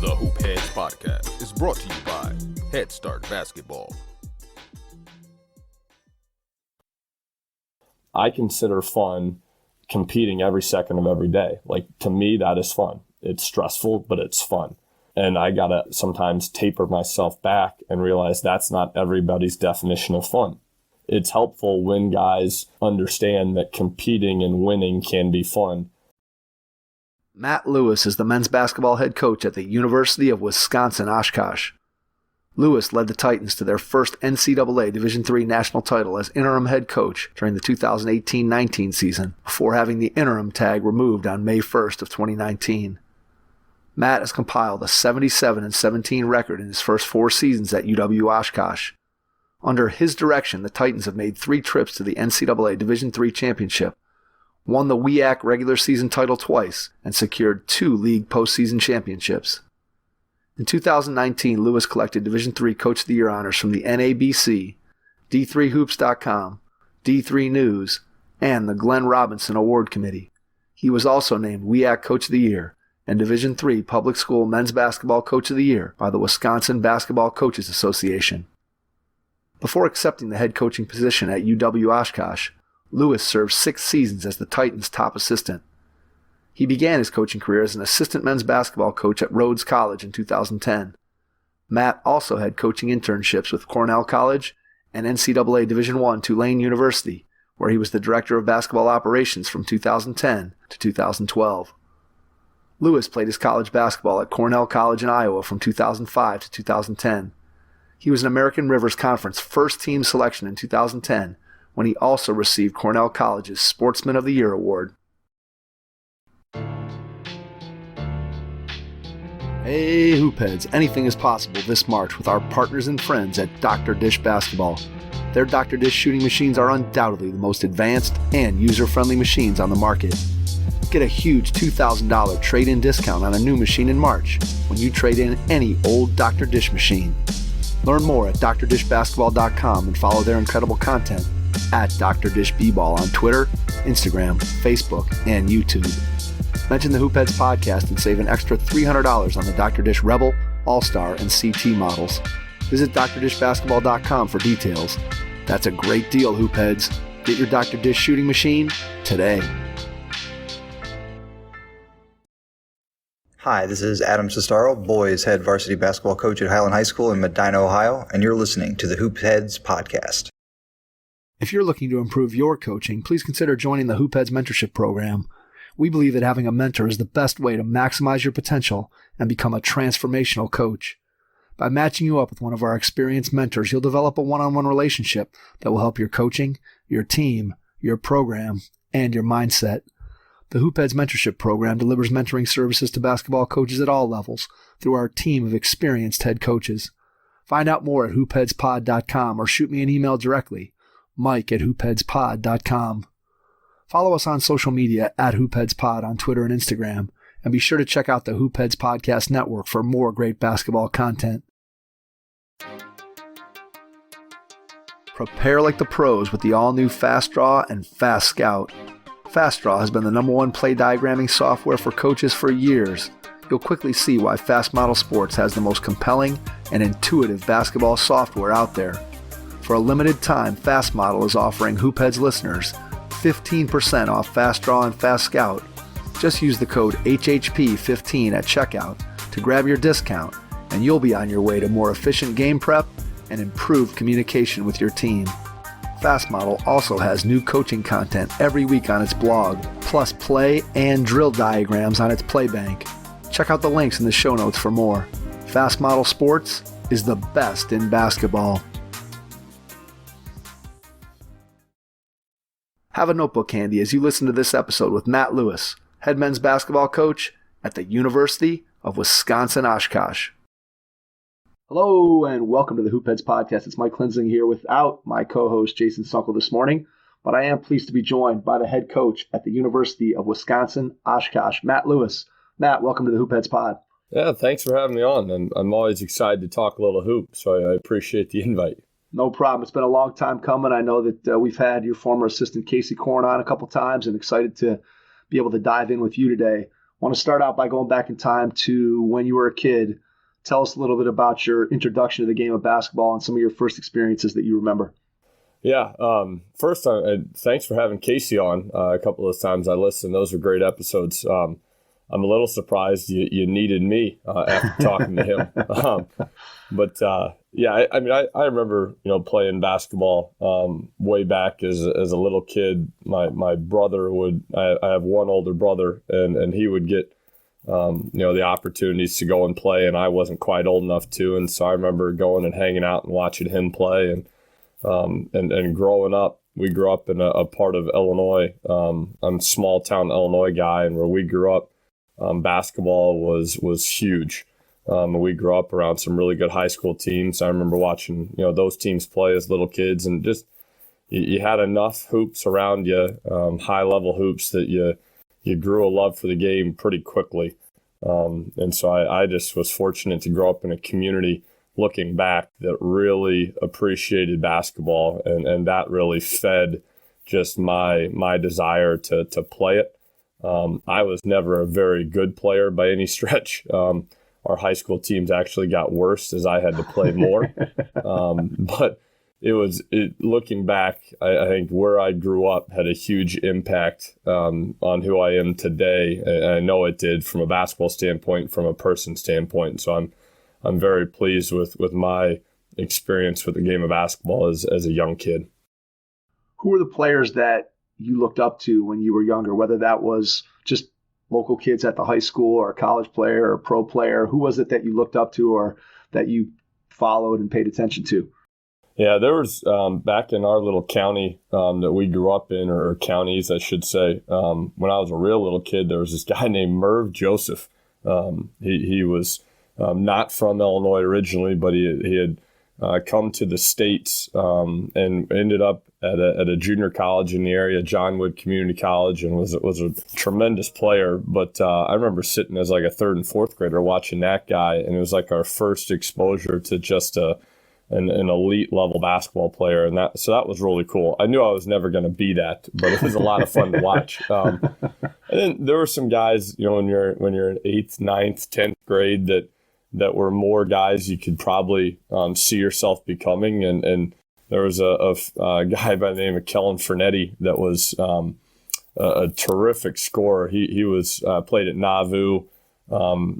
The Hoop Heads Podcast is brought to you by Head Start Basketball. I consider fun competing every second of every day. Like, to me, that is fun. It's stressful, but it's fun. And I gotta sometimes taper myself back and realize that's not everybody's definition of fun. It's helpful when guys understand that competing and winning can be fun. Matt Lewis is the men's basketball head coach at the University of Wisconsin-Oshkosh. Lewis led the Titans to their first NCAA Division III national title as interim head coach during the 2018-19 season, before having the interim tag removed on May 1st of 2019. Matt has compiled a 77-17 record in his first 4 seasons at UW-Oshkosh. Under his direction, the Titans have made 3 trips to the NCAA Division III championship, won the WIAC regular season title twice, and secured 2 league postseason championships. In 2019, Lewis collected Division III Coach of the Year honors from the NABC, D3Hoops.com, D3 News, and the Glenn Robinson Award Committee. He was also named WIAC Coach of the Year and Division III Public School Men's Basketball Coach of the Year by the Wisconsin Basketball Coaches Association. Before accepting the head coaching position at UW-Oshkosh, Lewis served 6 seasons as the Titans' top assistant. He began his coaching career as an assistant men's basketball coach at Rhodes College in 2010. Matt also had coaching internships with Cornell College and NCAA Division I Tulane University, where he was the director of basketball operations from 2010 to 2012. Lewis played his college basketball at Cornell College in Iowa from 2005 to 2010. He was an American Rivers Conference first-team selection in 2010, when he also received Cornell College's Sportsman of the Year award. Hey Hoopheads, anything is possible this March with our partners and friends at Dr. Dish Basketball. Their Dr. Dish shooting machines are undoubtedly the most advanced and user-friendly machines on the market. Get a huge $2,000 trade-in discount on a new machine in March when you trade in any old Dr. Dish machine. Learn more at drdishbasketball.com and follow their incredible content at Dr. Dish B-Ball on Twitter, Instagram, Facebook, and YouTube. Mention the Hoopheads podcast and save an extra $300 on the Dr. Dish Rebel, All-Star, and CT models. Visit drdishbasketball.com for details. That's a great deal, Hoopheads. Get your Dr. Dish shooting machine today. Hi, this is Adam Sestaro, boys head varsity basketball coach at Highland High School in Medina, Ohio, and you're listening to the Hoopheads podcast. If you're looking to improve your coaching, please consider joining the Hoopheads Mentorship Program. We believe that having a mentor is the best way to maximize your potential and become a transformational coach. By matching you up with one of our experienced mentors, you'll develop a one-on-one relationship that will help your coaching, your team, your program, and your mindset. The Hoopheads Mentorship Program delivers mentoring services to basketball coaches at all levels through our team of experienced head coaches. Find out more at hoopheadspod.com or shoot me an email directly, mike@hoopheadspod.com. Follow us on social media at hoopheadspod on Twitter and Instagram, and be sure to check out the Hoopheads Podcast Network for more great basketball content. Prepare like the pros with the all-new Fast Draw and Fast Scout. Fast Draw has been the #1 play diagramming software for coaches for years. You'll quickly see why Fast Model Sports has the most compelling and intuitive basketball software out there. For a limited time, Fast Model is offering Hoopheads listeners 15% off Fast Draw and Fast Scout. Just use the code HHP15 at checkout to grab your discount, and you'll be on your way to more efficient game prep and improved communication with your team. Fast Model also has new coaching content every week on its blog, plus play and drill diagrams on its Playbank. Check out the links in the show notes for more. Fast Model Sports is the best in basketball. Have a notebook handy as you listen to this episode with Matt Lewis, head men's basketball coach at the University of Wisconsin-Oshkosh. Hello and welcome to the Hoopheads Podcast. It's Mike Klinzing here without my co-host Jason Sunkel this morning, but I am pleased to be joined by the head coach at the University of Wisconsin-Oshkosh, Matt Lewis. Matt, welcome to the Hoopheads Pod. Yeah, thanks for having me on. I'm always excited to talk a little hoop, so I appreciate the invite. No problem. It's been a long time coming. I know that we've had your former assistant Casey Korn on a couple times, and excited to be able to dive in with you today. I want to start out by going back in time to when you were a kid. Tell us a little bit about your introduction to the game of basketball and some of your first experiences that you remember. Yeah, first, thanks for having Casey on a couple of times I listened. Those were great episodes. I'm a little surprised you needed me after talking to him. Yeah, I remember playing basketball way back as a little kid. My brother I have one older brother, and he would get the opportunities to go and play, and I wasn't quite old enough to, and so I remember going and hanging out and watching him play, and growing up. We grew up in a part of Illinois. I'm a small town Illinois guy, and where we grew up, basketball was huge. We grew up around some really good high school teams. I remember watching those teams play as little kids, and just you had enough hoops around you, high level hoops, that you grew a love for the game pretty quickly. And so I just was fortunate to grow up in a community, looking back, that really appreciated basketball, and that really fed just my desire to play it. I was never a very good player by any stretch. Our high school teams actually got worse as I had to play more. But looking back, I think where I grew up had a huge impact on who I am today. And I know it did from a basketball standpoint, from a person standpoint. So I'm very pleased with my experience with the game of basketball as a young kid. Who were the players that you looked up to when you were younger, whether that was just local kids at the high school or a college player or a pro player? Who was it that you looked up to or that you followed and paid attention to? Yeah, there was back in our little county that we grew up in, or counties, I should say. When I was a real little kid, there was this guy named Merv Joseph. He was not from Illinois originally, but he had come to the States and ended up at a junior college in the area, John Wood Community College, and was a tremendous player. But I remember sitting as like a third and fourth grader watching that guy, and it was like our first exposure to just an elite level basketball player, and that was really cool. I knew I was never going to be that, but it was a lot of fun to watch. And then there were some guys, when you're in 8th, 9th, 10th grade that were more guys you could probably see yourself becoming, and there was a guy by the name of Kellen Fernetti that was a terrific scorer. He was played at Nauvoo.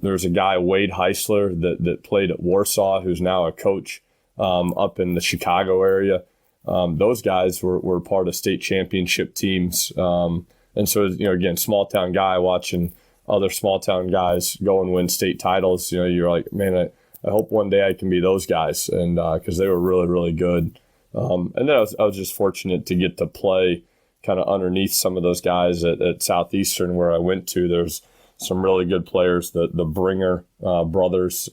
There's a guy, Wade Heisler, that played at Warsaw, who's now a coach up in the Chicago area. Those guys were part of state championship teams. And so, again, small town guy watching other small town guys go and win state titles. You're like, man, I hope one day I can be those guys, and because they were really, really good. And then I was just fortunate to get to play kind of underneath some of those guys at Southeastern, where I went to. There's some really good players, the Bringer brothers.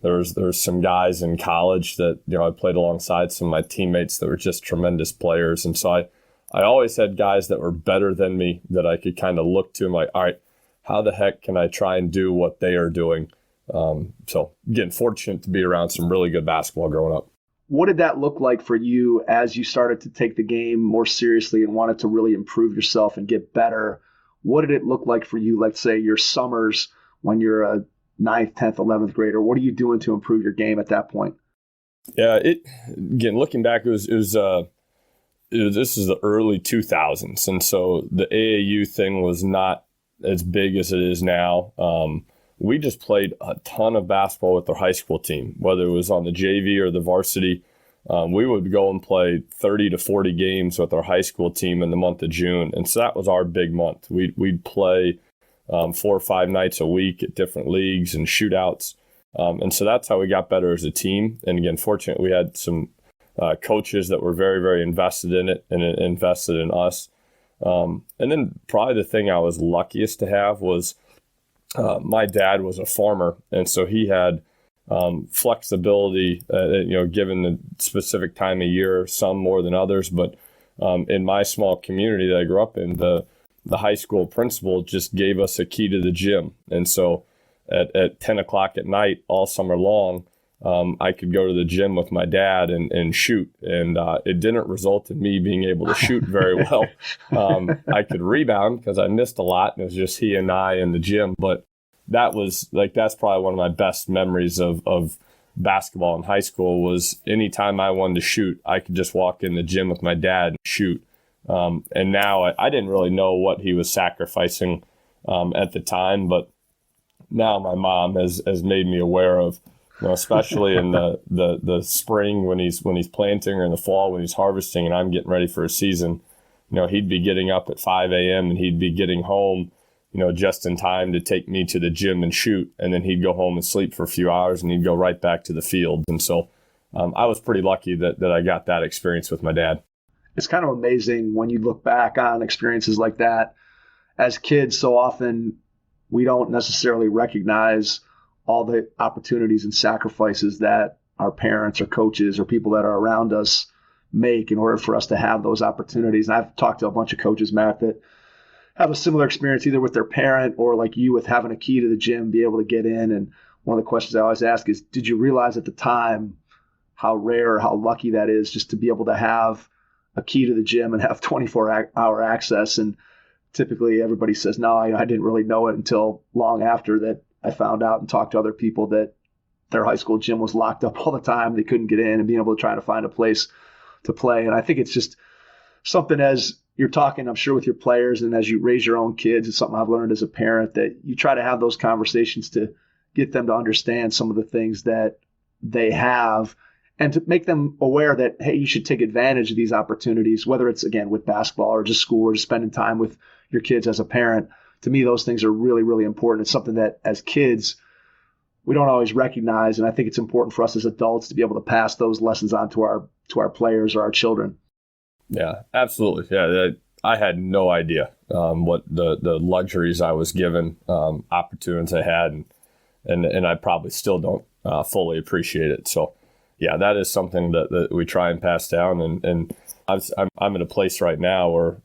There's some guys in college that I played alongside, some of my teammates that were just tremendous players. And so I always had guys that were better than me that I could kind of look to and like, all right, how the heck can I try and do what they are doing? So again, fortunate to be around some really good basketball growing up. What did that look like for you as you started to take the game more seriously and wanted to really improve yourself and get better? What did it look like for you, let's say your summers when you're a 9th, 10th, 11th grader? What are you doing to improve your game at that point? Yeah, again, looking back, this is the early 2000s. And so the AAU thing was not as big as it is now. We just played a ton of basketball with our high school team, whether it was on the JV or the varsity. We would go and play 30 to 40 games with our high school team in the month of June. And so that was our big month. We'd play 4 or 5 nights a week at different leagues and shootouts. And so that's how we got better as a team. And again, fortunately, we had some coaches that were very, very invested in it and invested in us. And then probably the thing I was luckiest to have was my dad was a farmer. And so he had flexibility, given the specific time of year, some more than others. But in my small community that I grew up in, the high school principal just gave us a key to the gym. And so at 10 o'clock at night all summer long, I could go to the gym with my dad and shoot. And it didn't result in me being able to shoot very well. I could rebound because I missed a lot, and it was just he and I in the gym. But that's probably one of my best memories of basketball in high school was anytime I wanted to shoot, I could just walk in the gym with my dad and shoot. And now I didn't really know what he was sacrificing at the time, but now my mom has made me aware of, especially in the spring when he's planting, or in the fall when he's harvesting and I'm getting ready for a season, he'd be getting up at 5 a.m. and he'd be getting home, just in time to take me to the gym and shoot. And then he'd go home and sleep for a few hours and he'd go right back to the field. And so I was pretty lucky that I got that experience with my dad. It's kind of amazing when you look back on experiences like that. As kids, so often we don't necessarily recognize all the opportunities and sacrifices that our parents or coaches or people that are around us make in order for us to have those opportunities. And I've talked to a bunch of coaches, Matt, that have a similar experience either with their parent or like you with having a key to the gym, be able to get in. And one of the questions I always ask is, did you realize at the time how rare, how lucky that is just to be able to have a key to the gym and have 24-hour access? And typically everybody says, no, I didn't really know it until long after that I found out and talked to other people that their high school gym was locked up all the time. They couldn't get in, and being able to try to find a place to play. And I think it's just something, as you're talking, I'm sure, with your players and as you raise your own kids, it's something I've learned as a parent, that you try to have those conversations to get them to understand some of the things that they have and to make them aware that, hey, you should take advantage of these opportunities, whether it's, again, with basketball or just school or just spending time with your kids as a parent. To me, those things are really, really important. It's something that as kids, we don't always recognize. And I think it's important for us as adults to be able to pass those lessons on to our players or our children. Yeah, absolutely. Yeah, I had no idea what the luxuries I was given, opportunities I had, and I probably still don't fully appreciate it. So, yeah, that is something that we try and pass down. And I'm in a place right now where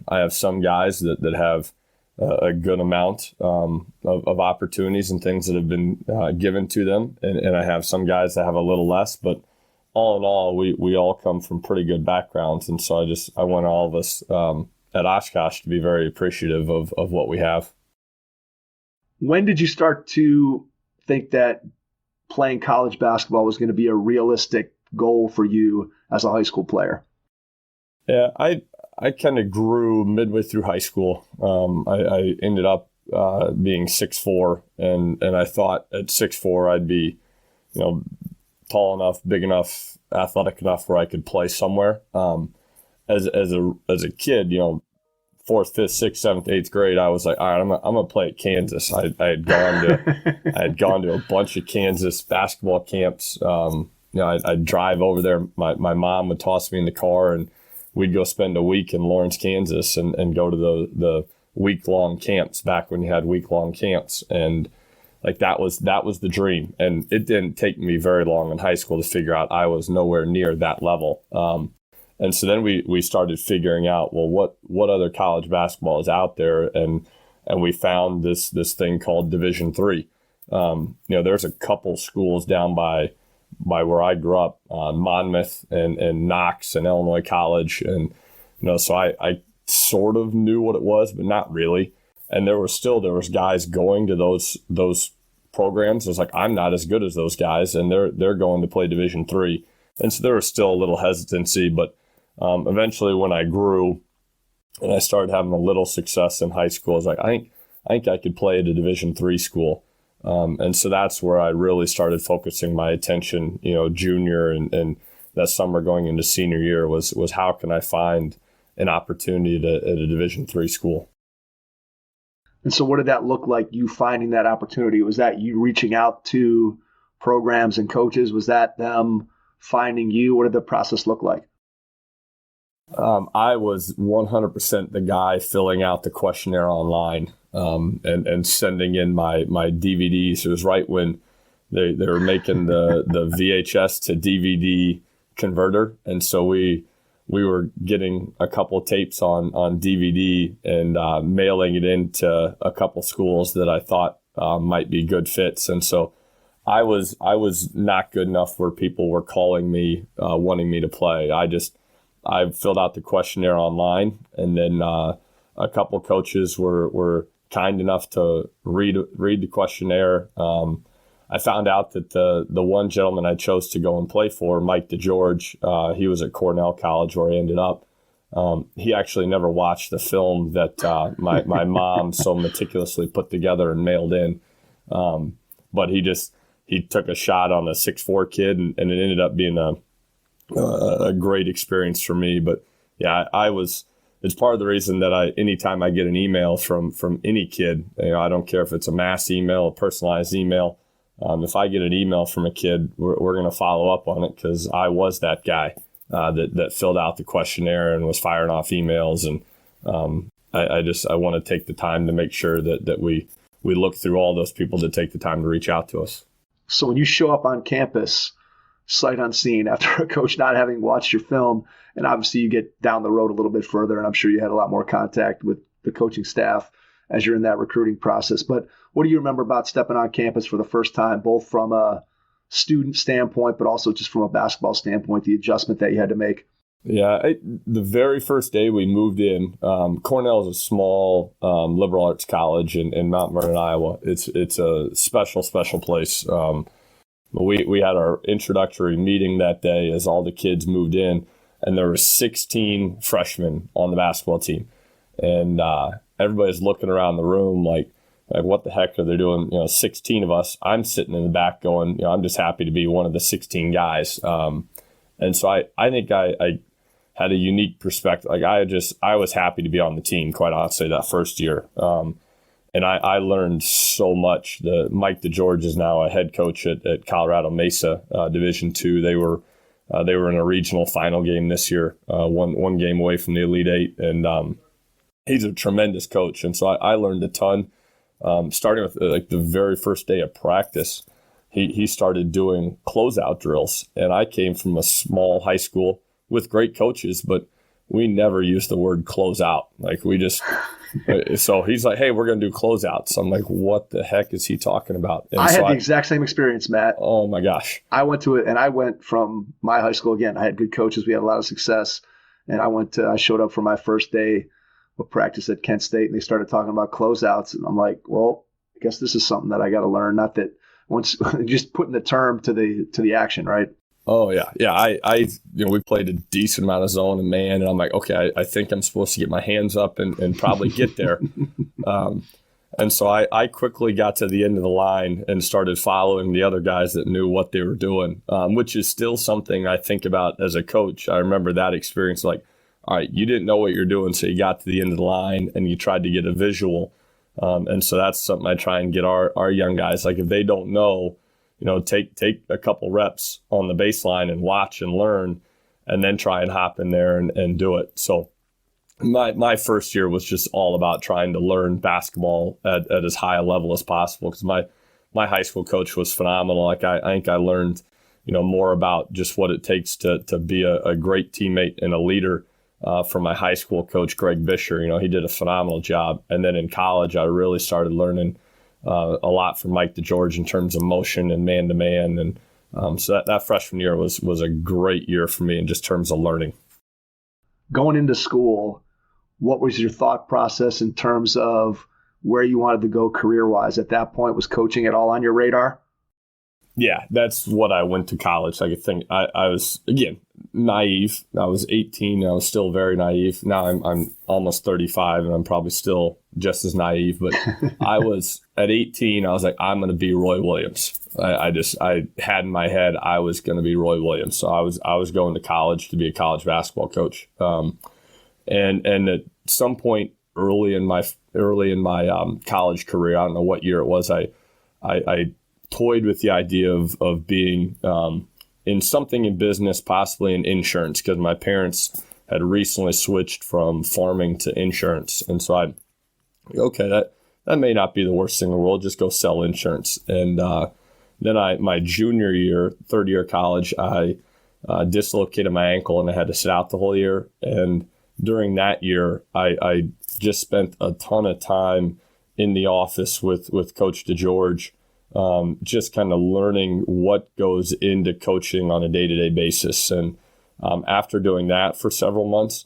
I have some guys that have a good amount of opportunities and things that have been given to them, and I have some guys that have a little less, but all in all, we all come from pretty good backgrounds. And so I want all of us at Oshkosh to be very appreciative of what we have. When did you start to think that playing college basketball was going to be a realistic goal for you as a high school player? Yeah, I kind of grew midway through high school. I ended up being 6'4", and I thought at 6'4" I'd be, tall enough, big enough, athletic enough where I could play somewhere. As a kid, 4th, 5th, 6th, 7th, 8th grade, I was like, all right, I'm gonna play at Kansas. I had gone to a bunch of Kansas basketball camps. I'd drive over there. My mom would toss me in the car, and we'd go spend a week in Lawrence, Kansas, and go to the week-long camps back when you had week-long camps. And like that was the dream. And it didn't take me very long in high school to figure out I was nowhere near that level. And so then we started figuring out, well, what other college basketball is out there? And we found this thing called Division III. There's a couple schools down by where I grew up, Monmouth and Knox and Illinois College. And, so I sort of knew what it was, but not really. And there was guys going to those programs. It was like, I'm not as good as those guys, and they're going to play Division III. And so there was still a little hesitancy, but eventually when I grew and I started having a little success in high school, I was like, I think I could play at a Division III school. And so that's where I really started focusing my attention, junior and that summer going into senior year was how can I find an opportunity at a Division III school? And so what did that look like, you finding that opportunity? Was that you reaching out to programs and coaches? Was that them finding you? What did the process look like? I was 100% the guy filling out the questionnaire online and sending in my DVDs. It was right when they were making the VHS to DVD converter. And so we were getting a couple of tapes on DVD and mailing it into a couple schools that I thought might be good fits. And so I was not good enough where people were calling me, wanting me to play. I filled out the questionnaire online, and then a couple of coaches were kind enough to read the questionnaire. I found out that the one gentleman I chose to go and play for, Mike DeGeorge, he was at Cornell College where I ended up. He actually never watched the film that my mom so meticulously put together and mailed in. But he took a shot on a 6'4" kid, and it ended up being a great experience for me. But yeah, it's part of the reason that anytime I get an email from any kid, I don't care if it's a mass email, a personalized email. If I get an email from a kid, we're going to follow up on it, because I was that guy that filled out the questionnaire and was firing off emails. And I want to take the time to make sure that we look through all those people that take the time to reach out to us. So when you show up on campus, sight unseen, after a coach not having watched your film, and obviously you get down the road a little bit further, and I'm sure you had a lot more contact with the coaching staff as you're in that recruiting process. But what do you remember about stepping on campus for the first time, both from a student standpoint, but also just from a basketball standpoint, the adjustment that you had to make? Yeah, the very first day we moved in, Cornell is a small liberal arts college in Mount Vernon, Iowa. It's a special place. We had our introductory meeting that day as all the kids moved in, and there were 16 freshmen on the basketball team. And everybody's looking around the room like what the heck are they doing? 16 of us. I'm sitting in the back going, I'm just happy to be one of the 16 guys. And so I think I had a unique perspective. I was happy to be on the team, quite honestly, that first year. And I learned so much. Mike DeGeorge is now a head coach at Colorado Mesa Division II. They were in a regional final game this year, one game away from the Elite Eight, and he's a tremendous coach. And so I learned a ton. Starting with the very first day of practice, he started doing closeout drills, and I came from a small high school with great coaches, but we never used the word closeout. So he's like, hey, we're going to do closeouts. I'm like, what the heck is he talking about? And I had the exact same experience, Matt. Oh my gosh. I went to it, and I went from my high school. Again, I had good coaches. We had a lot of success. And I showed up for my first day of practice at Kent State, and they started talking about closeouts. And I'm like, well, I guess this is something that I got to learn. Not that once just putting the term to the action, right? Oh yeah. We played a decent amount of zone and man, and I'm like, okay, I think I'm supposed to get my hands up and probably get there. And so I quickly got to the end of the line and started following the other guys that knew what they were doing, which is still something I think about as a coach. I remember that experience, like, all right, you didn't know what you're doing, so you got to the end of the line and you tried to get a visual. And so that's something I try and get our young guys, like if they don't know, take a couple reps on the baseline and watch and learn, and then try and hop in there and do it. So my first year was just all about trying to learn basketball at as high a level as possible, because my high school coach was phenomenal. Like I think I learned, more about just what it takes to be a great teammate and a leader from my high school coach, Greg Bisher. He did a phenomenal job. And then in college, I really started learning a lot from Mike DeGeorge in terms of motion and man-to-man. And so that freshman year was a great year for me in just terms of learning. Going into school, what was your thought process in terms of where you wanted to go career-wise? At that point, was coaching at all on your radar? Yeah, that's what I went to college. I think I was, again, naive. I was 18. I was still very naive. Now I'm almost 35, and I'm probably still just as naive. But I was at 18. I was like, I'm going to be Roy Williams. I had in my head I was going to be Roy Williams. So I was going to college to be a college basketball coach. And at some point early in my college career, I don't know what year it was, I toyed with the idea of being in something in business, possibly in insurance, because my parents had recently switched from farming to insurance. And so that may not be the worst thing in the world, just go sell insurance. And then my junior year, third year of college, I dislocated my ankle and I had to sit out the whole year. And during that year, I just spent a ton of time in the office with Coach DeGeorge, just kind of learning what goes into coaching on a day-to-day basis. And after doing that for several months,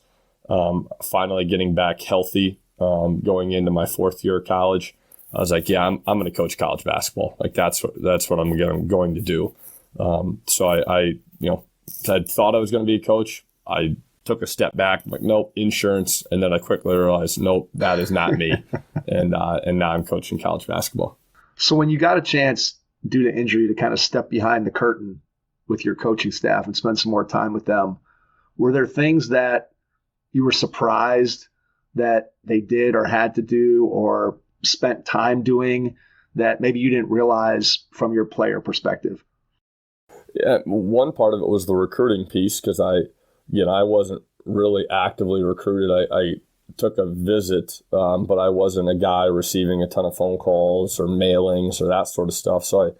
finally getting back healthy, going into my fourth year of college, I was like, yeah, I'm going to coach college basketball. Like that's what I'm going to do. So I thought I was going to be a coach. I took a step back, I'm like, nope, insurance. And then I quickly realized, nope, that is not me. and now I'm coaching college basketball. So when you got a chance due to injury to kind of step behind the curtain with your coaching staff and spend some more time with them, were there things that you were surprised that they did or had to do or spent time doing that maybe you didn't realize from your player perspective? Yeah, one part of it was the recruiting piece because I wasn't really actively recruited. I took a visit, but I wasn't a guy receiving a ton of phone calls or mailings or that sort of stuff. So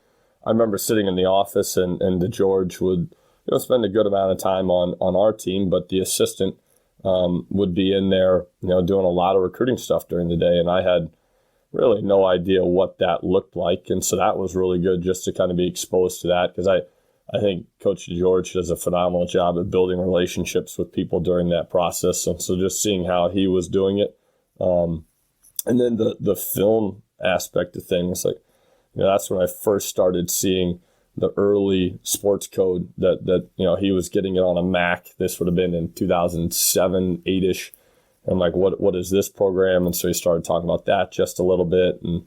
I remember sitting in the office and DeGeorge would spend a good amount of time on our team, but the assistant would be in there doing a lot of recruiting stuff during the day, and I had really no idea what that looked like. And so that was really good just to kind of be exposed to that because I think Coach DeGeorge does a phenomenal job at building relationships with people during that process. And so just seeing how he was doing it. And then the film aspect of things, like, that's when I first started seeing the early sports code that he was getting it on a Mac. This would have been in 2007, 8-ish. I'm like, what is this program? And so he started talking about that just a little bit. And,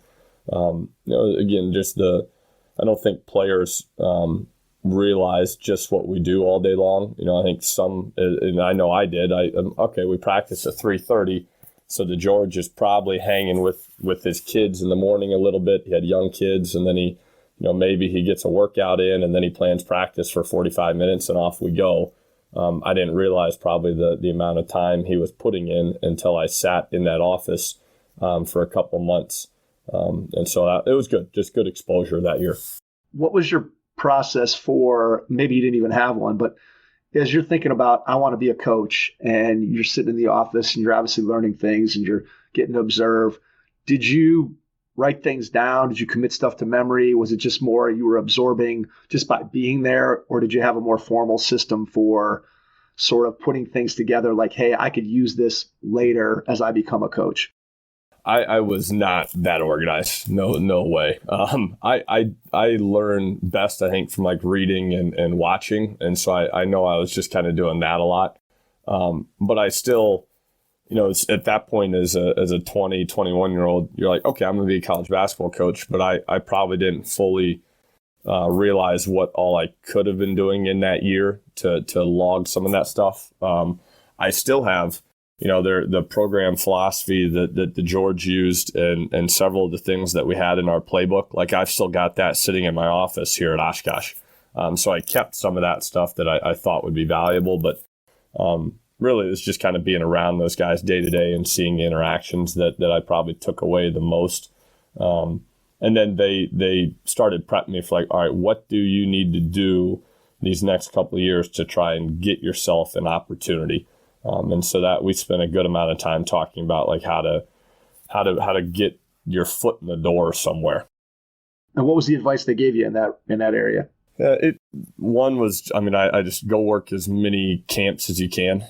again, I don't think players realize just what we do all day long. I think some, and I know I did, we practice at 3:30. So DeGeorge is probably hanging with his kids in the morning a little bit. He had young kids, and then he, maybe he gets a workout in, and then he plans practice for 45 minutes and off we go. I didn't realize probably the amount of time he was putting in until I sat in that office for a couple months. And so it was good, just good exposure that year. What was your process for, maybe you didn't even have one, but as you're thinking about, I want to be a coach, and you're sitting in the office and you're obviously learning things and you're getting to observe, did you write things down? Did you commit stuff to memory? Was it just more you were absorbing just by being there? Or did you have a more formal system for sort of putting things together like, hey, I could use this later as I become a coach? I was not that organized. No way. I learn best, I think, from like reading and watching. And so I know I was just kind of doing that a lot. But I still, at that point as a 20, 21-year-old, you're like, okay, I'm going to be a college basketball coach. But I probably didn't fully realize what all I could have been doing in that year to log some of that stuff. I still have, the program philosophy that DeGeorge used and several of the things that we had in our playbook. Like I've still got that sitting in my office here at Oshkosh. So I kept some of that stuff that I thought would be valuable, but really it was just kind of being around those guys day to day and seeing the interactions that I probably took away the most. And then they started prepping me for like, all right, what do you need to do these next couple of years to try and get yourself an opportunity? And so that we spent a good amount of time talking about like how to get your foot in the door somewhere. And what was the advice they gave you in that area? One was, I just go work as many camps as you can.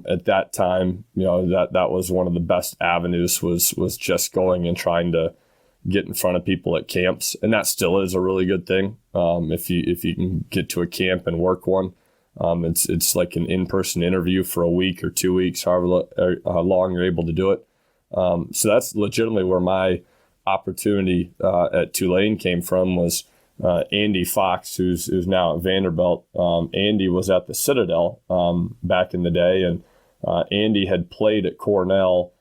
At that time, that was one of the best avenues was just going and trying to get in front of people at camps. And that still is a really good thing. If you can get to a camp and work one. It's like an in-person interview for a week or 2 weeks, however long you're able to do it. So that's legitimately where my opportunity at Tulane came from was Andy Fox, who's now at Vanderbilt. Andy was at the Citadel back in the day, and Andy had played at Cornell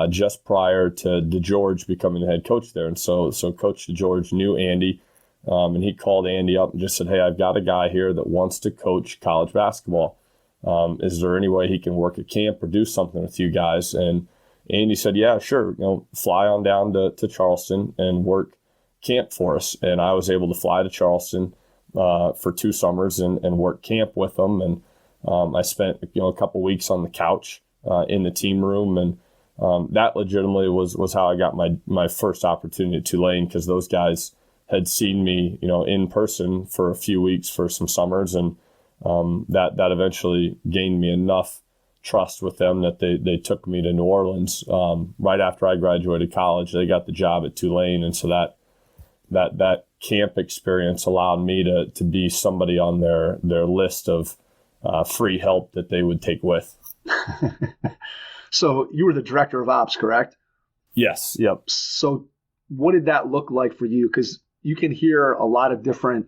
just prior to DeGeorge becoming the head coach there. And so Coach DeGeorge knew Andy. And he called Andy up and just said, hey, I've got a guy here that wants to coach college basketball. Is there any way he can work at camp or do something with you guys? And Andy said, yeah, sure. Fly on down to Charleston and work camp for us. And I was able to fly to Charleston for 2 summers and work camp with them. And I spent a couple weeks on the couch in the team room and that legitimately was how I got my first opportunity at Tulane, because those guys had seen me, in person for a few weeks for some summers, and that eventually gained me enough trust with them that they took me to New Orleans right after I graduated college. They got the job at Tulane, and so that camp experience allowed me to be somebody on their list of free help that they would take with. So you were the director of ops, correct? Yes. Yep. So what did that look like for you? Because you can hear a lot of different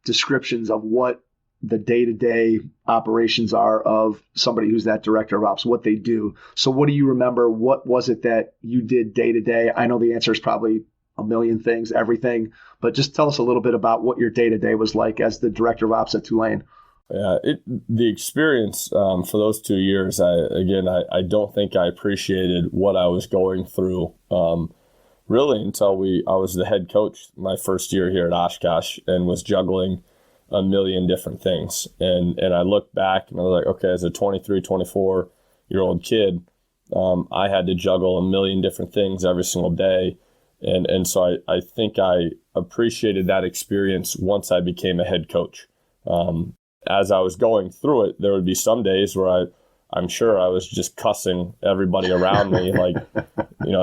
descriptions of what the day-to-day operations are of somebody who's that director of ops, what they do. So what do you remember? What was it that you did day-to-day? I know the answer is probably a million things, everything, but just tell us a little bit about what your day-to-day was like as the director of ops at Tulane. Yeah, the experience for those 2 years, I don't think I appreciated what I was going through really until I was the head coach my first year here at Oshkosh and was juggling a million different things. And I look back and I was like, okay, as a 23, 24-year-old kid, I had to juggle a million different things every single day. And so I think I appreciated that experience once I became a head coach. As I was going through it, there would be some days where I'm sure I was just cussing everybody around me, like,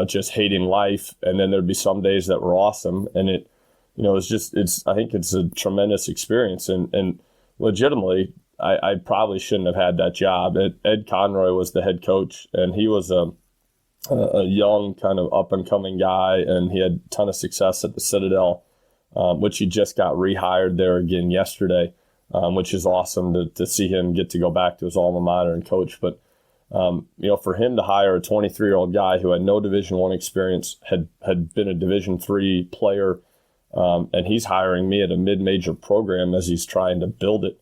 just hating life. And then there'd be some days that were awesome. And I think it's a tremendous experience. And legitimately, I probably shouldn't have had that job. Ed Conroy was the head coach, and he was a young kind of up and coming guy, and he had a ton of success at the Citadel, which he just got rehired there again yesterday. Which is awesome to see him get to go back to his alma mater and coach. But, for him to hire a 23-year-old guy who had no Division I experience, had been a Division III player, and he's hiring me at a mid-major program as he's trying to build it.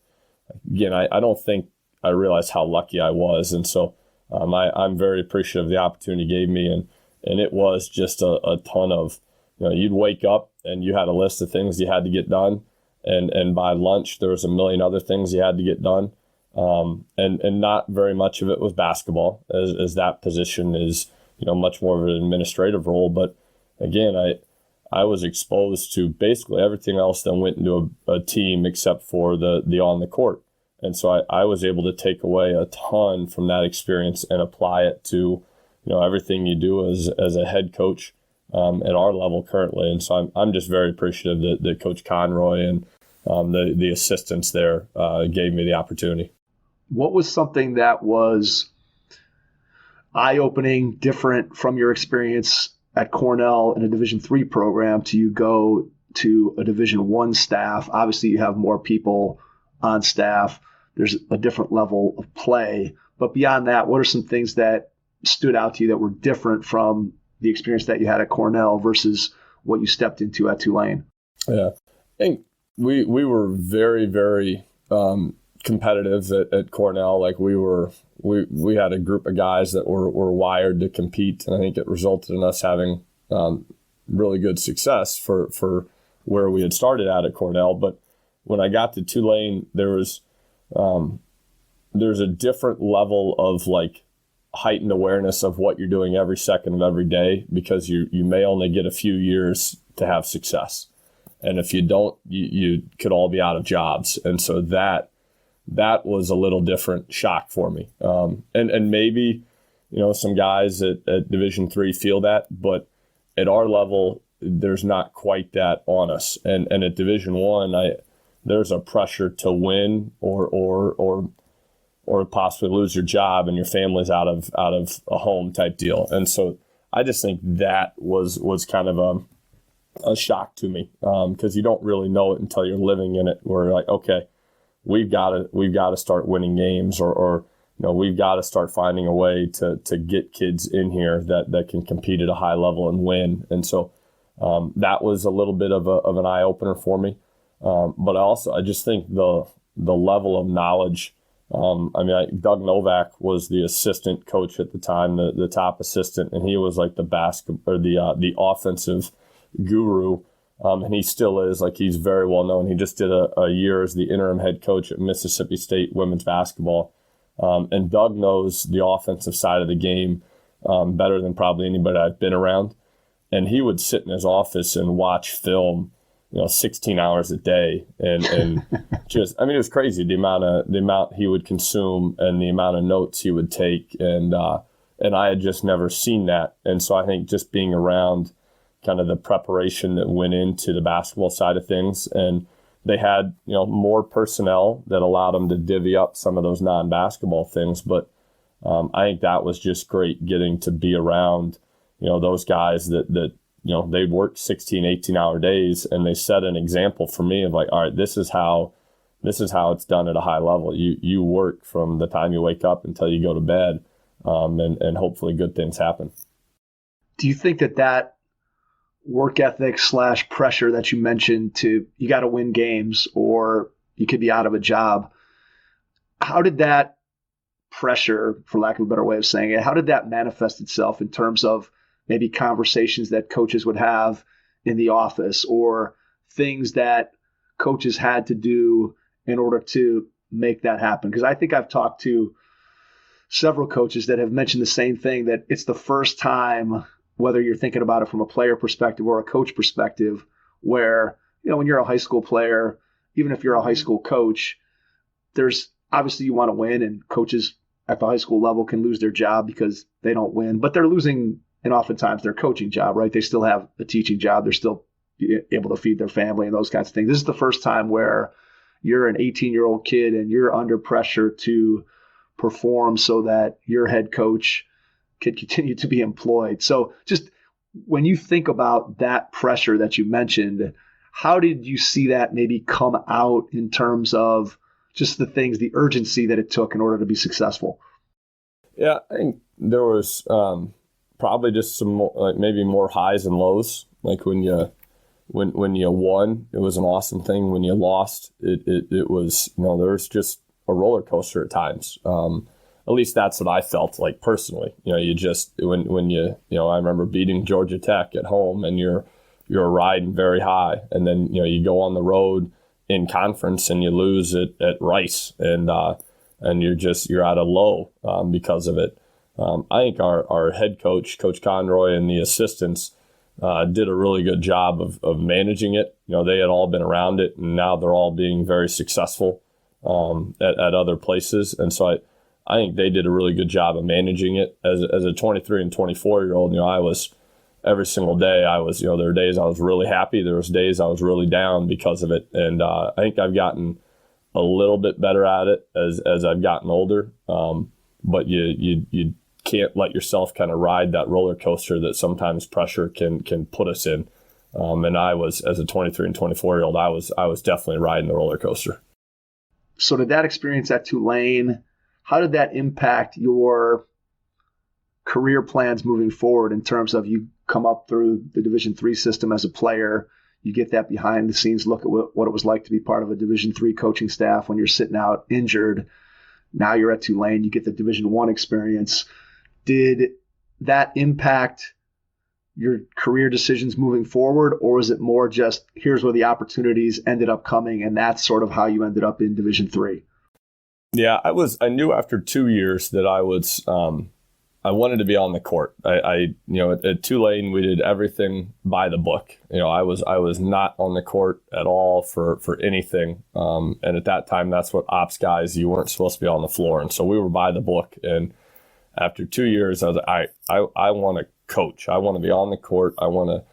Again, I don't think I realized how lucky I was. And so I'm very appreciative of the opportunity he gave me. And it was just a ton of, you'd wake up and you had a list of things you had to get done. And by lunch, there was a million other things you had to get done. And not very much of it was basketball, as that position is, much more of an administrative role. But again, I was exposed to basically everything else that went into a team except for the on the court. And so I was able to take away a ton from that experience and apply it to, everything you do as a head coach at our level currently. And so I'm just very appreciative that Coach Conroy and the assistants there gave me the opportunity. What was something that was eye-opening, different from your experience at Cornell in a Division III program to you go to a Division I staff? Obviously, you have more people on staff. There's a different level of play. But beyond that, what are some things that stood out to you that were different from the experience that you had at Cornell versus what you stepped into at Tulane? Yeah, I think we were very, very competitive at Cornell. Like we had a group of guys that were wired to compete, and I think it resulted in us having really good success for where we had started out at Cornell. But when I got to Tulane, there's a different level of like heightened awareness of what you're doing every second of every day, because you may only get a few years to have success. And if you don't, you could all be out of jobs. And so that was a little different shock for me. And maybe, some guys at Division III feel that, but at our level, there's not quite that on us. And at Division I, there's a pressure to win or possibly lose your job and your family's out of a home type deal. And so I just think that was kind of a shock to me, because you don't really know it until you're living in it, where you're like, okay, we've got to start winning games, or we've got to start finding a way to get kids in here that can compete at a high level and win. And so that was a little bit of an eye opener for me. But I just think the level of knowledge. Doug Novak was the assistant coach at the time, the top assistant, and he was like the offensive guru, and he still is. Like, he's very well known. He just did a year as the interim head coach at Mississippi State women's basketball, and Doug knows the offensive side of the game better than probably anybody I've been around. And he would sit in his office and watch film, 16 hours a day. And just, it was crazy, the amount he would consume and the amount of notes he would take. And I had just never seen that. And so I think just being around kind of the preparation that went into the basketball side of things, and they had, more personnel that allowed them to divvy up some of those non-basketball things. But I think that was just great, getting to be around, those guys that they'd work 16, 18-hour days, and they set an example for me of like, all right, this is how it's done at a high level. You work from the time you wake up until you go to bed, and hopefully good things happen. Do you think that work ethic / pressure that you mentioned you got to win games or you could be out of a job, how did that pressure, for lack of a better way of saying it, how did that manifest itself in terms of maybe conversations that coaches would have in the office or things that coaches had to do in order to make that happen? Because I think I've talked to several coaches that have mentioned the same thing, that it's the first time, whether you're thinking about it from a player perspective or a coach perspective, where, when you're a high school player, even if you're a high school coach, there's obviously you want to win, and coaches at the high school level can lose their job because they don't win, but they're losing, and oftentimes their coaching job, right? They still have a teaching job. They're still able to feed their family and those kinds of things. This is the first time where you're an 18-year-old kid and you're under pressure to perform so that your head coach can continue to be employed. So just when you think about that pressure that you mentioned, how did you see that maybe come out in terms of just the urgency that it took in order to be successful? Yeah, I think there was probably just some more, maybe more highs and lows. Like when you won, it was an awesome thing. When you lost, it was, there was just a roller coaster at times. At least that's what I felt like personally. You just, when you I remember beating Georgia Tech at home, and you're riding very high, and then you go on the road in conference and you lose at Rice, and you're at a low because of it. I think our head coach, Coach Conroy, and the assistants did a really good job of managing it. They had all been around it, and now they're all being very successful at other places. And so I think they did a really good job of managing it. As a 23 and 24-year-old, I was, every single day, I was, there were days I was really happy. There was days I was really down because of it. And I think I've gotten a little bit better at it as I've gotten older. But you can't let yourself kind of ride that roller coaster that sometimes pressure can put us in. And I was, as a 23 and 24-year-old, I was definitely riding the roller coaster. So did that experience at Tulane, how did that impact your career plans moving forward in terms of you come up through the Division III system as a player, you get that behind the scenes look at what it was like to be part of a Division III coaching staff when you're sitting out injured. Now you're at Tulane, you get the Division I experience. Did that impact your career decisions moving forward, or is it more just here's where the opportunities ended up coming and that's sort of how you ended up in Division III? Yeah, I knew after 2 years that I wanted to be on the court. At Tulane, we did everything by the book. I was not on the court at all for anything. And at that time, that's what ops guys, you weren't supposed to be on the floor. And so we were by the book. And after 2 years, I was like, I want to coach. I want to be on the court. I want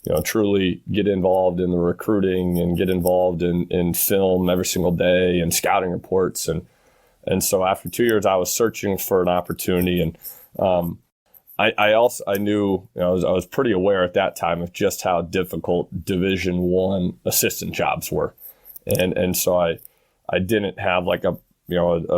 to, truly get involved in the recruiting and get involved in film every single day and scouting reports. And so after 2 years, I was searching for an opportunity, and I knew, I was pretty aware at that time of just how difficult Division I assistant jobs were, and so I didn't have like a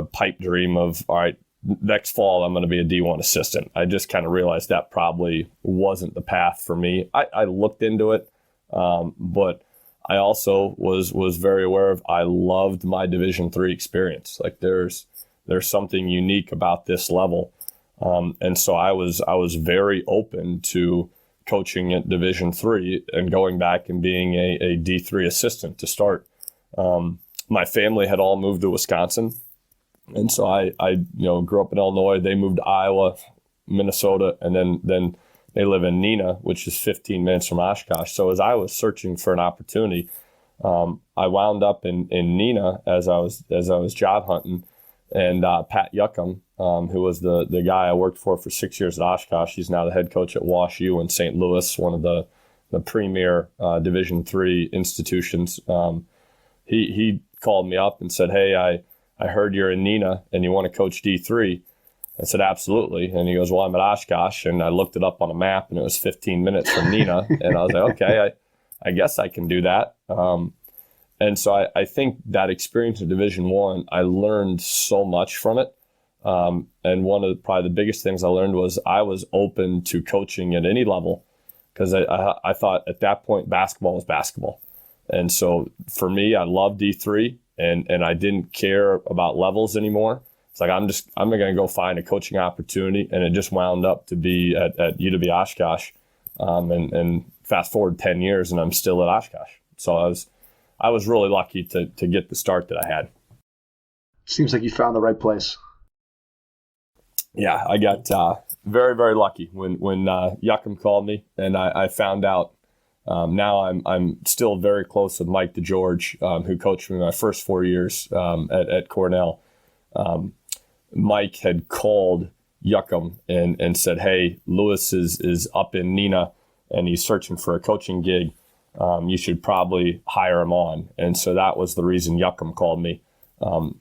pipe dream of, all right, next fall I'm going to be a D1 assistant. I just kind of realized that probably wasn't the path for me. I looked into it, but I also was very aware of, I loved my Division III experience. Like there's something unique about this level. And so I was very open to coaching at Division III and going back and being a D3 assistant to start. My family had all moved to Wisconsin. And so I grew up in Illinois. They moved to Iowa. Minnesota, and then they live in Neenah, which is 15 minutes from Oshkosh. So as I was searching for an opportunity, I wound up in Neenah as I was job hunting, and Pat Yuckham, who was the guy I worked for 6 years at Oshkosh, he's now the head coach at WashU in St. Louis, one of the premier Division III institutions. He called me up and said, "Hey, I heard you're in Neenah and you want to coach D3." I said, "Absolutely." And he goes, "Well, I'm at Oshkosh." And I looked it up on a map and it was 15 minutes from Neenah. And I was like, okay, I guess I can do that. And so I think that experience in Division I learned so much from it. And one of probably the biggest things I learned was I was open to coaching at any level, because I thought at that point basketball was basketball. And so for me, I loved D3 and I didn't care about levels anymore. It's like, I'm going to go find a coaching opportunity. And it just wound up to be at UW-Oshkosh. And fast forward 10 years and I'm still at Oshkosh. So I was really lucky to get the start that I had. Seems like you found the right place. Yeah, I got very, very lucky when Yuckham called me, and I found out. Now I'm still very close with Mike DeGeorge, who coached me my first 4 years at Cornell. Mike had called Yuckham and said, "Hey, Lewis is up in Neenah, and he's searching for a coaching gig. You should probably hire him on." And so that was the reason Yuckham called me.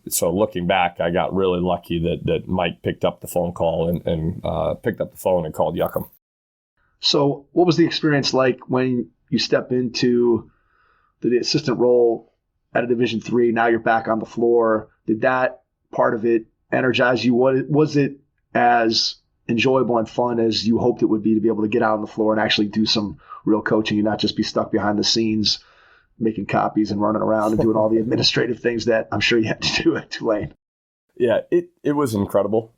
So looking back, I got really lucky that Mike picked up the phone call and picked up the phone and called Yuckham. So what was the experience like when you step into the assistant role at a Division III? Now you're back on the floor. Did that part of it energize you? Was it as enjoyable and fun as you hoped it would be to be able to get out on the floor and actually do some real coaching and not just be stuck behind the scenes making copies and running around and doing all the administrative things that I'm sure you had to do at Tulane? Yeah, it was incredible.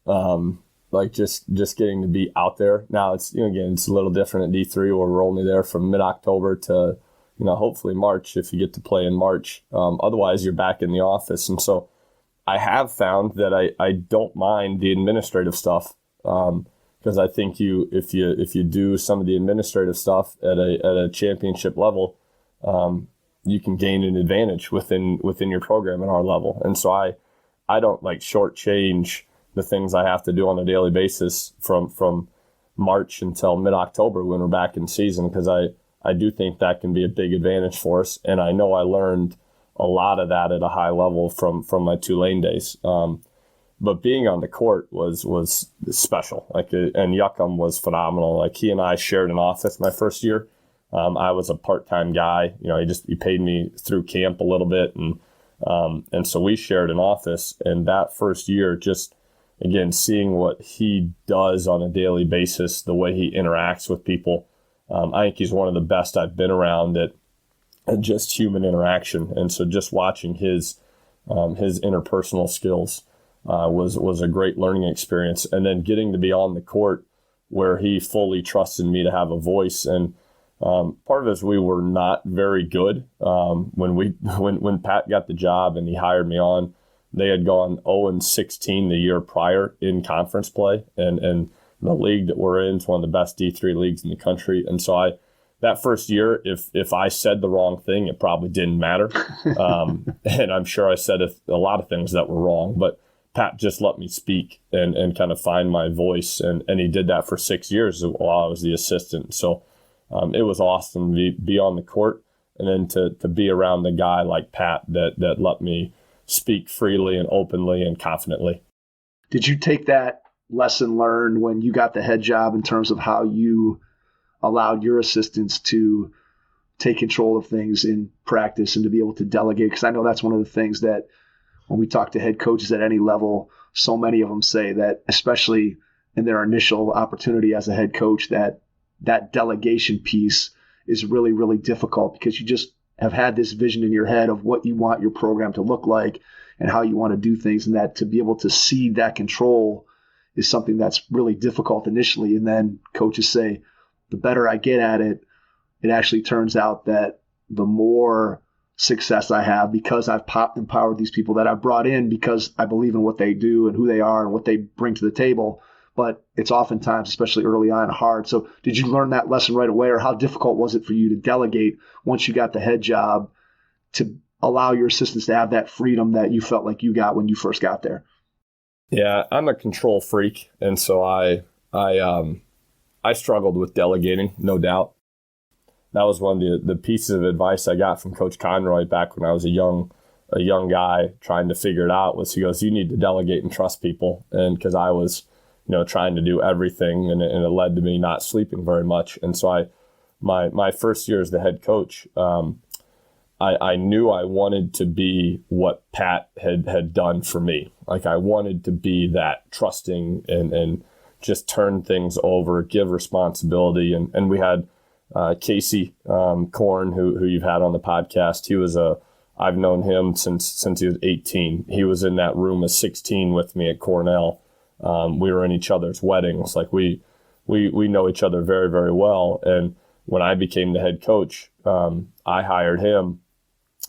Like just getting to be out there. Now it's, again, it's a little different at D3 where we're only there from mid-October to, hopefully March if you get to play in March. Otherwise you're back in the office. And so I have found that I don't mind the administrative stuff. Because I think if you do some of the administrative stuff at a championship level, you can gain an advantage within your program at our level. And so I don't like shortchange the things I have to do on a daily basis from March until mid-October when we're back in season, because I do think that can be a big advantage for us. And I know I learned a lot of that at a high level from my Tulane days. But being on the court was special. And Yuckham was phenomenal. Like, he and I shared an office my first year. I was a part-time guy. He paid me through camp a little bit, and so we shared an office. And that first year, just again seeing what he does on a daily basis, the way he interacts with people, I think he's one of the best I've been around at just human interaction. And so just watching his interpersonal skills was a great learning experience. And then getting to be on the court where he fully trusted me to have a voice. And part of it is we were not very good. When Pat got the job and he hired me on, they had gone 0-16 the year prior in conference play. And the league that we're in is one of the best D3 leagues in the country. And so that first year, if I said the wrong thing, it probably didn't matter. And I'm sure I said a lot of things that were wrong, but Pat just let me speak and kind of find my voice. And he did that for 6 years while I was the assistant. So it was awesome to be on the court, and then to be around a guy like Pat that let me speak freely and openly and confidently. Did you take that lesson learned when you got the head job in terms of how you allowed your assistants to take control of things in practice and to be able to delegate? Because I know that's one of the things that when we talk to head coaches at any level, so many of them say that, especially in their initial opportunity as a head coach, that delegation piece is really, really difficult because you just have had this vision in your head of what you want your program to look like and how you want to do things, and that to be able to cede that control is something that's really difficult initially. And then coaches say, the better I get at it, it actually turns out that the more success I have because I've empowered these people that I've brought in because I believe in what they do and who they are and what they bring to the table. but it's oftentimes, especially early on, hard. So did you learn that lesson right away, or how difficult was it for you to delegate once you got the head job to allow your assistants to have that freedom that you felt like you got when you first got there? Yeah, I'm a control freak, and so I struggled with delegating, no doubt. That was one of the pieces of advice I got from Coach Conroy back when I was a young guy trying to figure it out. Was he goes, you need to delegate and trust people, and because I was, trying to do everything, and it led to me not sleeping very much. And so my first year as the head coach, I knew I wanted to be what Pat had done for me. Like, I wanted to be that trusting and just turn things over, give responsibility. And we had Casey Korn, who you've had on the podcast. I've known him since he was 18. He was in that room at 16 with me at Cornell. We were in each other's weddings. Like, we know each other very, very well. And when I became the head coach, I hired him,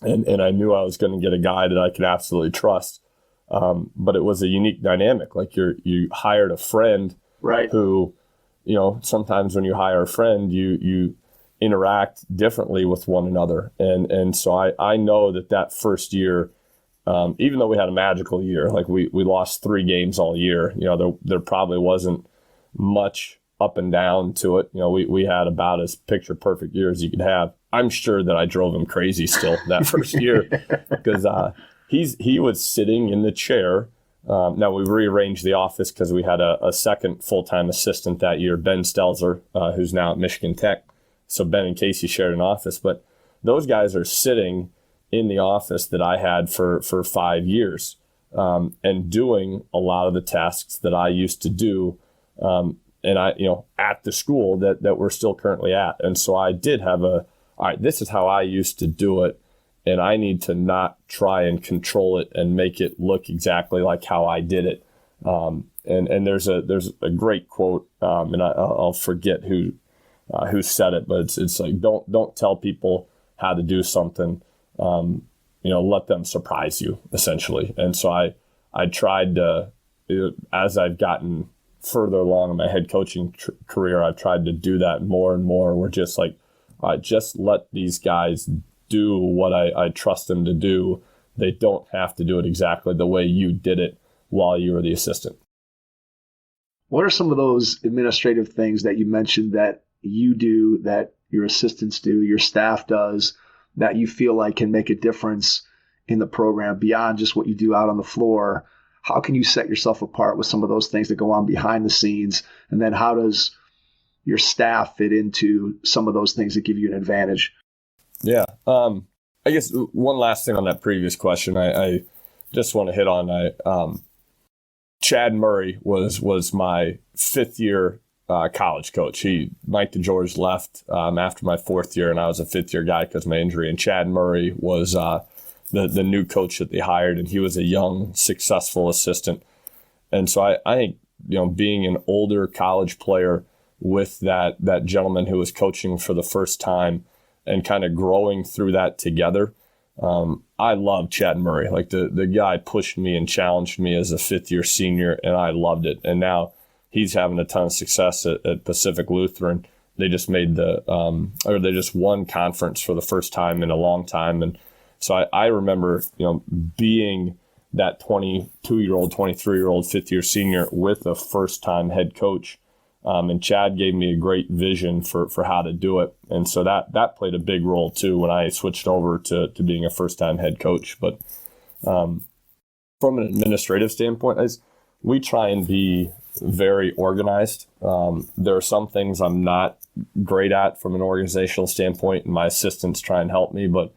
and I knew I was going to get a guy that I could absolutely trust. But it was a unique dynamic. Like, you hired a friend, right? Who, sometimes when you hire a friend, you interact differently with one another. And so I know that first year, even though we had a magical year, like we lost 3 games all year, there probably wasn't much up and down to it. We had about as picture perfect year as you could have. I'm sure that I drove him crazy still that first year, because he was sitting in the chair. Now we rearranged the office because we had a second full-time assistant that year, Ben Stelzer, who's now at Michigan Tech. So Ben and Casey shared an office, but those guys are sitting in the office that I had for 5 years, and doing a lot of the tasks that I used to do, and I, at the school that we're still currently at. And so I did have all right, this is how I used to do it, and I need to not try and control it and make it look exactly like how I did it. And there's a great quote, and I'll forget who said it, but it's like, don't tell people how to do something. Let them surprise you, essentially. And so I tried to, as I've gotten further along in my head coaching career, I've tried to do that more and more. We're just like, just let these guys do what I trust them to do. They don't have to do it exactly the way you did it while you were the assistant. What are some of those administrative things that you mentioned that you do, that your assistants do, your staff does, that you feel like can make a difference in the program beyond just what you do out on the floor? How can you set yourself apart with some of those things that go on behind the scenes? And then how does your staff fit into some of those things that give you an advantage? Yeah. I guess one last thing on that previous question, I just want to hit on, Chad Murray was my 5th year college coach. Mike DeGeorge left after my 4th year, and I was a 5th year guy because of my injury. And Chad Murray was the new coach that they hired, and he was a young, successful assistant. And so I think, being an older college player with that gentleman who was coaching for the first time and kind of growing through that together, I love Chad Murray. Like, the guy pushed me and challenged me as a 5th year senior, and I loved it. And now he's having a ton of success at Pacific Lutheran. They just made they just won conference for the first time in a long time. And so I remember, being that 22-year-old, 23-year-old 5th year senior with a first-time head coach. And Chad gave me a great vision for how to do it. And so that played a big role too when I switched over to being a first-time head coach. But from an administrative standpoint, we try and be very organized. There are some things I'm not great at from an organizational standpoint, and my assistants try and help me, but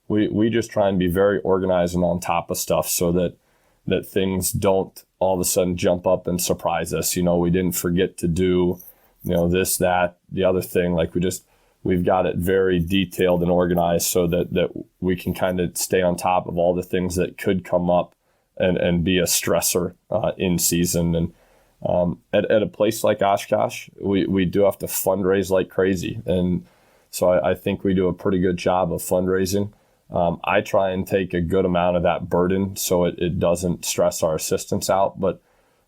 we just try and be very organized and on top of stuff so that things don't all of a sudden jump up and surprise us. We didn't forget to do, this, that, the other thing. Like, we've got it very detailed and organized so that we can kind of stay on top of all the things that could come up and be a stressor in season. And at a place like Oshkosh, we do have to fundraise like crazy. And so I think we do a pretty good job of fundraising. I try and take a good amount of that burden so it doesn't stress our assistants out. But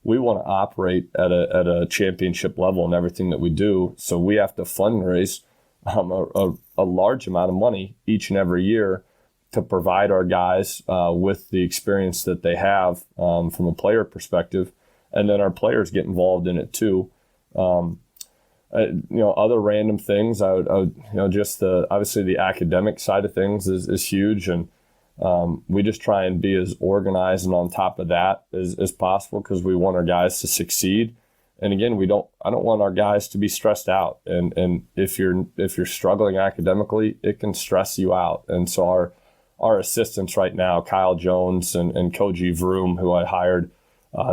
we want to operate at a championship level in everything that we do. So we have to fundraise a large amount of money each and every year to provide our guys with the experience that they have from a player perspective. And then our players get involved in it too. Other random things, I would just obviously the academic side of things is huge. And we just try and be as organized and on top of that as possible because we want our guys to succeed. And again, I don't want our guys to be stressed out. And if you're struggling academically, it can stress you out. And so our assistants right now, Kyle Jones and Koji Vroom, who I hired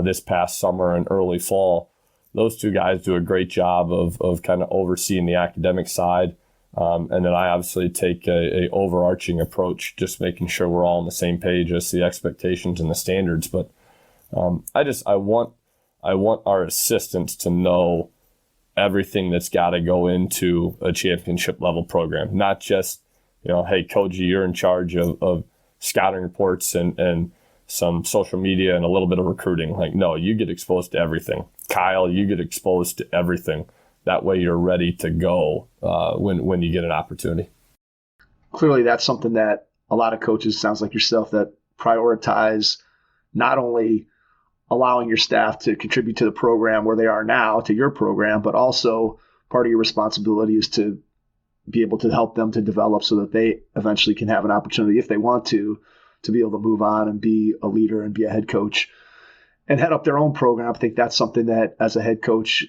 this past summer and early fall, those two guys do a great job of kind of overseeing the academic side. And then I obviously take a overarching approach, just making sure we're all on the same page as the expectations and the standards. But I want our assistants to know everything that's got to go into a championship level program, not just, hey, Koji, you're in charge of scouting reports and some social media and a little bit of recruiting. Like, no, you get exposed to everything. Kyle, you get exposed to everything. That way you're ready to go when you get an opportunity. Clearly, that's something that a lot of coaches, sounds like yourself, that prioritize not only allowing your staff to contribute to the program where they are now, to your program, but also part of your responsibility is to be able to help them to develop so that they eventually can have an opportunity, if they want to be able to move on and be a leader and be a head coach and head up their own program. I think that's something that as a head coach,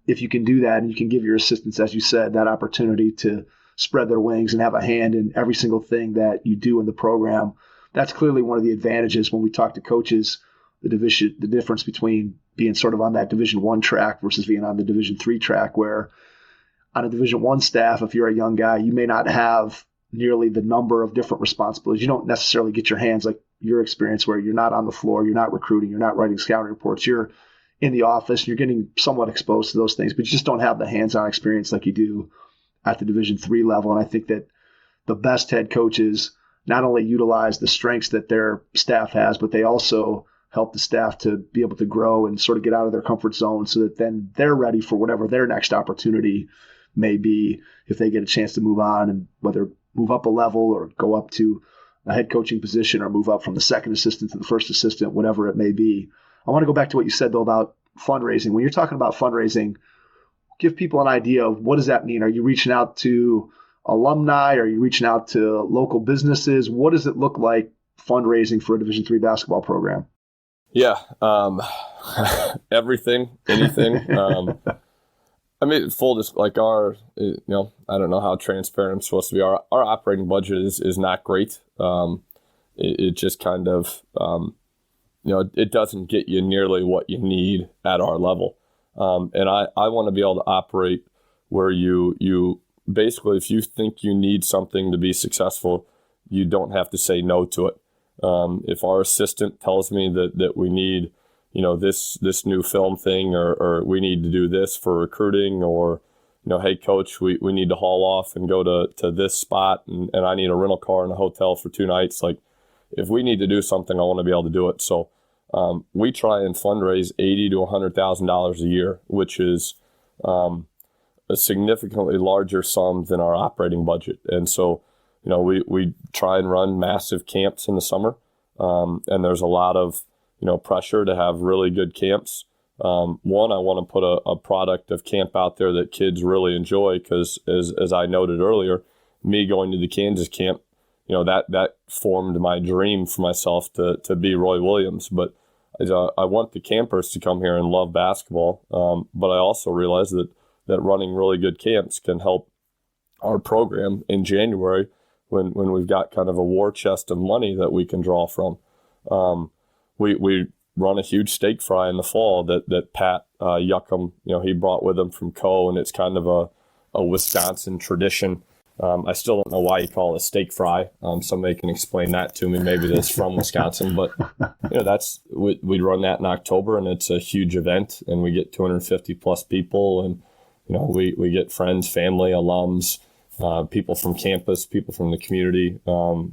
if you can do that and you can give your assistants, as you said, that opportunity to spread their wings and have a hand in every single thing that you do in the program, that's clearly one of the advantages when we talk to coaches, the difference between being sort of on that Division I track versus being on the Division III track, where on a Division I staff, if you're a young guy, you may not have nearly the number of different responsibilities. You don't necessarily get your hands like your experience where you're not on the floor, you're not recruiting, you're not writing scouting reports, you're in the office, you're getting somewhat exposed to those things, but you just don't have the hands-on experience like you do at the Division III level. And I think that the best head coaches not only utilize the strengths that their staff has, but they also help the staff to be able to grow and sort of get out of their comfort zone so that then they're ready for whatever their next opportunity may be if they get a chance to move on, and whether move up a level or go up to a head coaching position or move up from the second assistant to the first assistant, whatever it may be. I want to go back to what you said, though, about fundraising. When you're talking about fundraising, give people an idea of what does that mean? Are you reaching out to alumni? Are you reaching out to local businesses? What does it look like fundraising for a Division III basketball program? Yeah, everything, anything. I mean, like I don't know how transparent I'm supposed to be. Our operating budget is not great. It just kind of, it doesn't get you nearly what you need at our level. And I want to be able to operate where you basically, if you think you need something to be successful, you don't have to say no to it. If our assistant tells me that we need, this new film thing, or we need to do this for recruiting, or, hey, coach, we need to haul off and go to this spot, and I need a rental car and a hotel for 2 nights. Like, if we need to do something, I want to be able to do it. So we try and fundraise $80,000 to $100,000 a year, which is a significantly larger sum than our operating budget. And so, we try and run massive camps in the summer, and there's a lot of pressure to have really good camps. One, I want to put a product of camp out there that kids really enjoy, because as I noted earlier, me going to the Kansas camp, that formed my dream for myself to be Roy Williams. But I want the campers to come here and love basketball. But I also realize that running really good camps can help our program in January when we've got kind of a war chest of money that we can draw from. We run a huge steak fry in the fall that Pat Yuckham, he brought with him from Co, and it's kind of a Wisconsin tradition. I still don't know why you call it a steak fry. Somebody can explain that to me. Maybe that's from Wisconsin, but we run that in October, and it's a huge event, and we get 250 plus people, and we get friends, family, alums, people from campus, people from the community.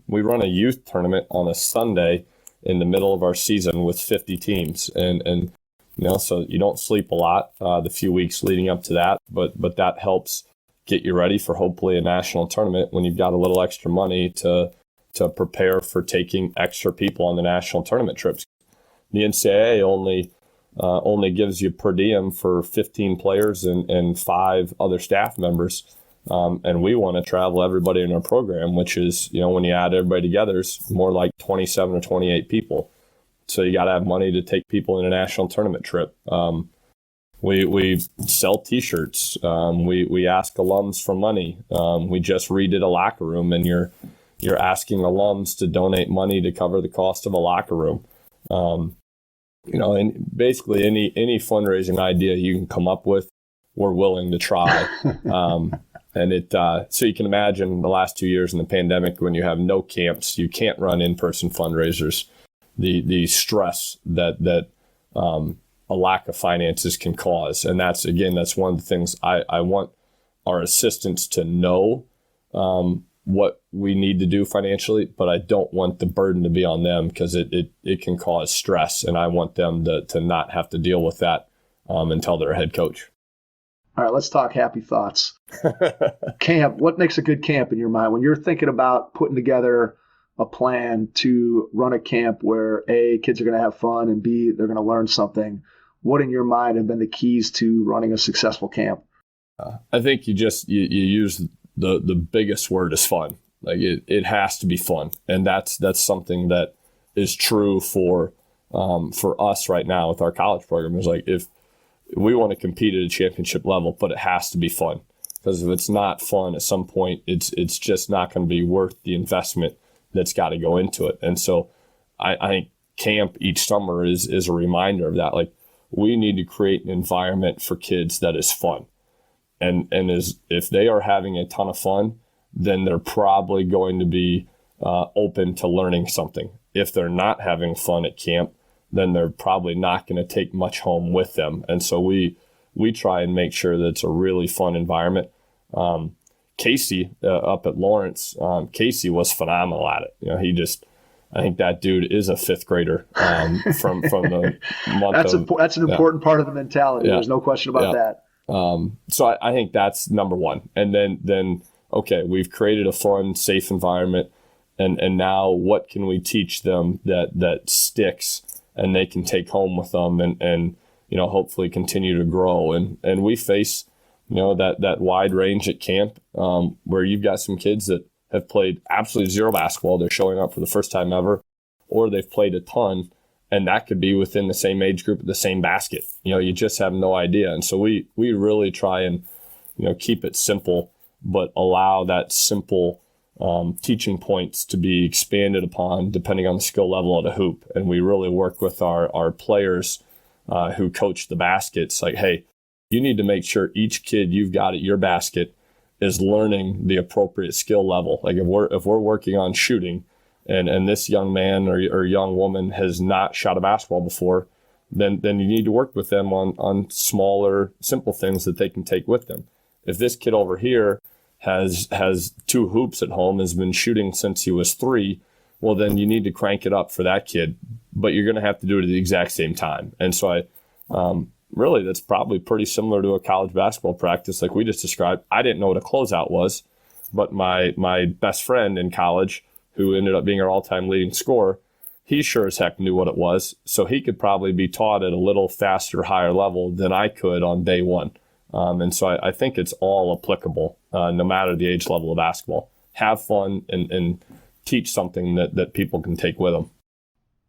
We run a youth tournament on a Sunday in the middle of our season with 50 teams, and So you don't sleep a lot the few weeks leading up to that, but that helps get you ready for hopefully a national tournament when you've got a little extra money to prepare for taking extra people on the national tournament trips. The NCAA only gives you per diem for 15 players and 5 other staff members. And we want to travel everybody in our program, which is, when you add everybody together, it's more like 27 or 28 people. So you got to have money to take people in a national tournament trip. We sell T-shirts. We ask alums for money. We just redid a locker room, and you're asking alums to donate money to cover the cost of a locker room. And basically any fundraising idea you can come up with, we're willing to try. So you can imagine the last 2 years in the pandemic, when you have no camps, you can't run in-person fundraisers. The stress that a lack of finances can cause. And that's one of the things I want our assistants to know what we need to do financially, but I don't want the burden to be on them because it can cause stress, and I want them to not have to deal with that until they're a head coach. All right, let's talk happy thoughts. Camp, what makes a good camp in your mind? When you're thinking about putting together a plan to run a camp where A, kids are going to have fun, and B, they're going to learn something, what in your mind have been the keys to running a successful camp? I think you use the biggest word is fun. Like it has to be fun. And that's something that is true for us right now with our college program. Is like, if we want to compete at a championship level, but it has to be fun. Because if it's not fun at some point, it's just not going to be worth the investment that's got to go into it. And so I think camp each summer is a reminder of that. Like, we need to create an environment for kids that is fun. And if they are having a ton of fun, then they're probably going to be open to learning something. If they're not having fun at camp, then they're probably not going to take much home with them. And so we try and make sure that it's a really fun environment. Casey up at Lawrence, Casey was phenomenal at it. I think that dude is a fifth grader from the month. That's an important part of the mentality. Yeah. There's no question about that. So I think that's number one. And then okay, we've created a fun, safe environment, and now what can we teach them that sticks and they can take home with them and hopefully continue to grow. And we face that wide range at camp where you've got some kids that have played absolutely zero basketball. They're showing up for the first time ever, or they've played a ton, and that could be within the same age group at the same basket. You just have no idea. And so we really try and keep it simple, but allow that simple teaching points to be expanded upon depending on the skill level of the hoop. And we really work with our players who coach the baskets. Like, hey, you need to make sure each kid you've got at your basket is learning the appropriate skill level. Like, if we're working on shooting, and this young man or young woman has not shot a basketball before, then you need to work with them on smaller, simple things that they can take with them. If this kid over here has 2 hoops at home, has been shooting since he was 3, well, then you need to crank it up for that kid, but you're going to have to do it at the exact same time. And so really, that's probably pretty similar to a college basketball practice like we just described. I didn't know what a closeout was, but my best friend in college, who ended up being our all-time leading scorer, he sure as heck knew what it was. So he could probably be taught at a little faster, higher level than I could on day one. And so I think it's all applicable, no matter the age level of basketball. Have fun and teach something that people can take with them.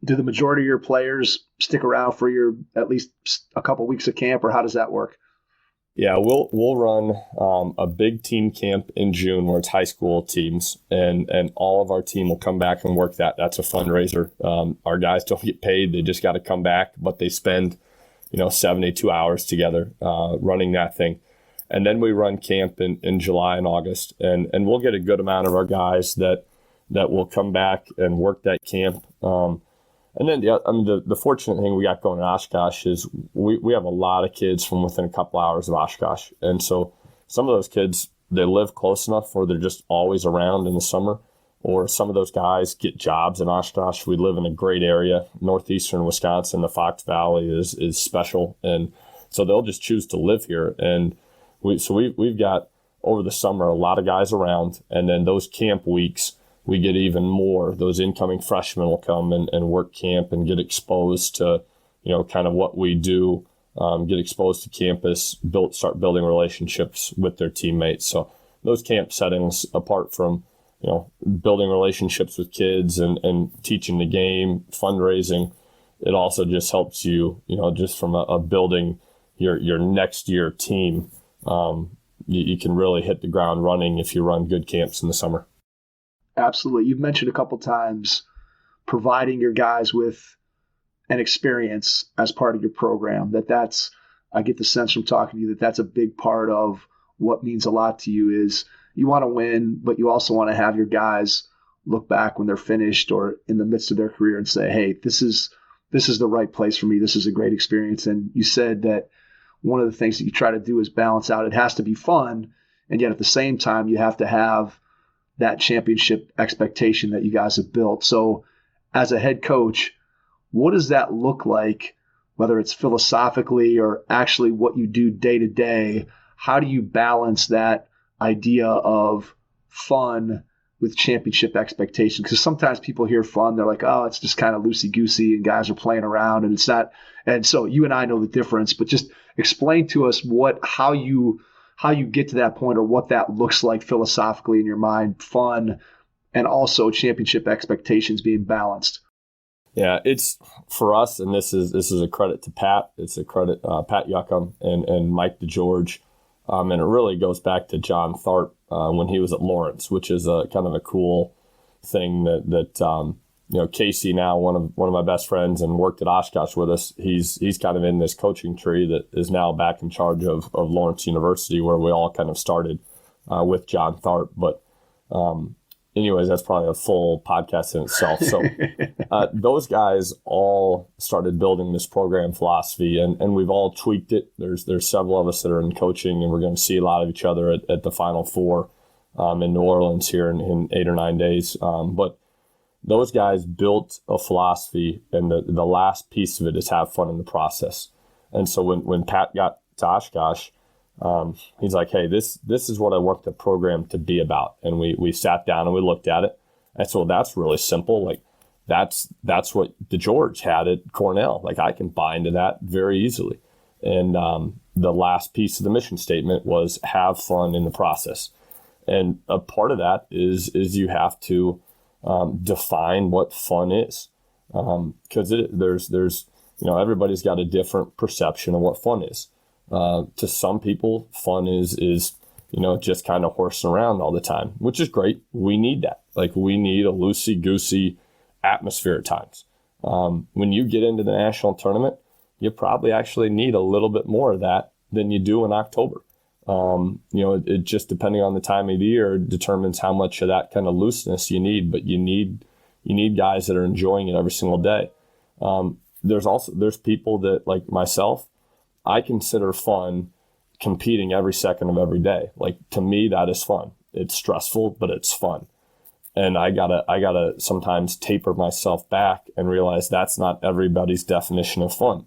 Do the majority of your players stick around for at least a couple weeks of camp, or how does that work? Yeah, we'll run a big team camp in June where it's high school teams, and all of our team will come back and work that. That's a fundraiser. Our guys don't get paid; they just got to come back, but they spend 72 hours together running that thing. And then we run camp in July and August, and we'll get a good amount of our guys that will come back and work that camp. And then the fortunate thing we got going in Oshkosh is we have a lot of kids from within a couple hours of Oshkosh. And so some of those kids, they live close enough where they're just always around in the summer, or some of those guys get jobs in Oshkosh. We live in a great area. Northeastern Wisconsin, the Fox Valley is special. And so they'll just choose to live here. And we've got over the summer a lot of guys around. And then those camp weeks, we get even more. Those incoming freshmen will come and work camp and get exposed to, kind of what we do, get exposed to campus, start building relationships with their teammates. So those camp settings, apart from, building relationships with kids and teaching the game, fundraising, it also just helps you, just from a building your next year team. You can really hit the ground running if you run good camps in the summer. Absolutely. You've mentioned a couple times providing your guys with an experience as part of your program. I get the sense from talking to you that's a big part of what means a lot to you. Is you want to win, but you also want to have your guys look back when they're finished or in the midst of their career and say, hey, this is the right place for me. This is a great experience. And you said that one of the things that you try to do is balance out. It has to be fun, and yet at the same time, you have to have that championship expectation that you guys have built. So as a head coach, what does that look like, whether it's philosophically or actually what you do day to day? How do you balance that idea of fun with championship expectations? Because sometimes people hear fun, they're like, oh, it's just kind of loosey-goosey and guys are playing around and it's not. And so you and I know the difference, but just explain to us how you get to that point or what that looks like philosophically in your mind, fun and also championship expectations being balanced. Yeah, it's for us, and this is a credit to Pat. It's a credit Pat Yuckham and Mike DeGeorge. And it really goes back to John Tharp when he was at Lawrence, which is a kind of a cool thing that Casey, now one of my best friends and worked at Oshkosh with us, he's kind of in this coaching tree that is now back in charge of Lawrence University, where we all kind of started with John Tharp. But anyways, that's probably a full podcast in itself. So those guys all started building this program philosophy, and we've all tweaked it. There's several of us that are in coaching, and we're going to see a lot of each other at the Final Four in New Orleans here in 8 or 9 days. But those guys built a philosophy, and the last piece of it is have fun in the process. And so when Pat got to Oshkosh, he's like, hey, this is what I want the program to be about. And we sat down and we looked at it. And so that's really simple. Like that's what DeGeorge had at Cornell. Like I can buy into that very easily. And the last piece of the mission statement was have fun in the process. And a part of that is you have to define what fun is. Because there's everybody's got a different perception of what fun is. To some people, fun is just kind of horsing around all the time, which is great. We need that. Like we need a loosey-goosey atmosphere at times. When you get into the national tournament, you probably actually need a little bit more of that than you do in October. It just, depending on the time of the year, determines how much of that kind of looseness you need. But you need guys that are enjoying it every single day. There's people that, like myself, I consider fun competing every second of every day. Like to me, that is fun. It's stressful, but it's fun. And I gotta sometimes taper myself back and realize that's not everybody's definition of fun.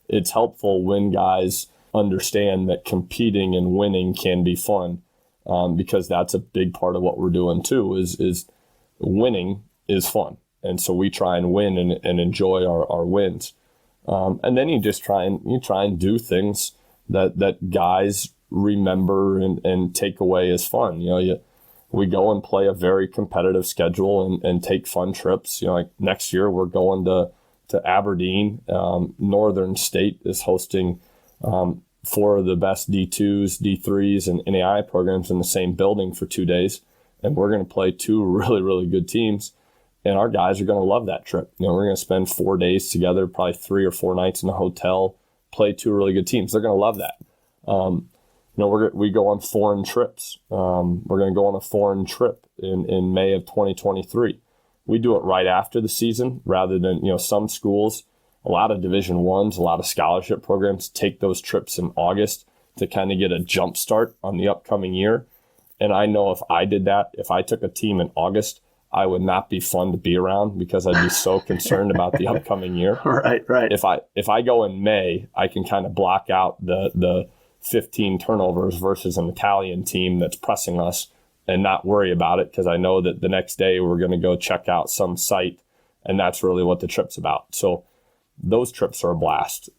It's helpful when guys understand that competing and winning can be fun, because that's a big part of what we're doing too. Is winning is fun, and so we try and win and enjoy our wins. And then you just try and do things that guys remember and take away as fun. We go and play a very competitive schedule and take fun trips. Like next year we're going to Aberdeen. Northern State is hosting 4 of the best D2s, D3s, and NAII programs in the same building for 2 days, and we're going to play 2 really, really good teams. And our guys are going to love that trip. We're going to spend 4 days together, probably 3 or 4 nights in a hotel, play 2 really good teams. They're going to love that. We go on foreign trips. We're going to go on a foreign trip in May of 2023. We do it right after the season rather than, some schools, a lot of Division I's, a lot of scholarship programs take those trips in August to kind of get a jump start on the upcoming year. And I know if I did that, if I took a team in August, I would not be fun to be around because I'd be so concerned about the upcoming year. Right. If I go in May, I can kind of block out the 15 turnovers versus an Italian team that's pressing us and not worry about it because I know that the next day we're going to go check out some site, and that's really what the trip's about. So those trips are a blast.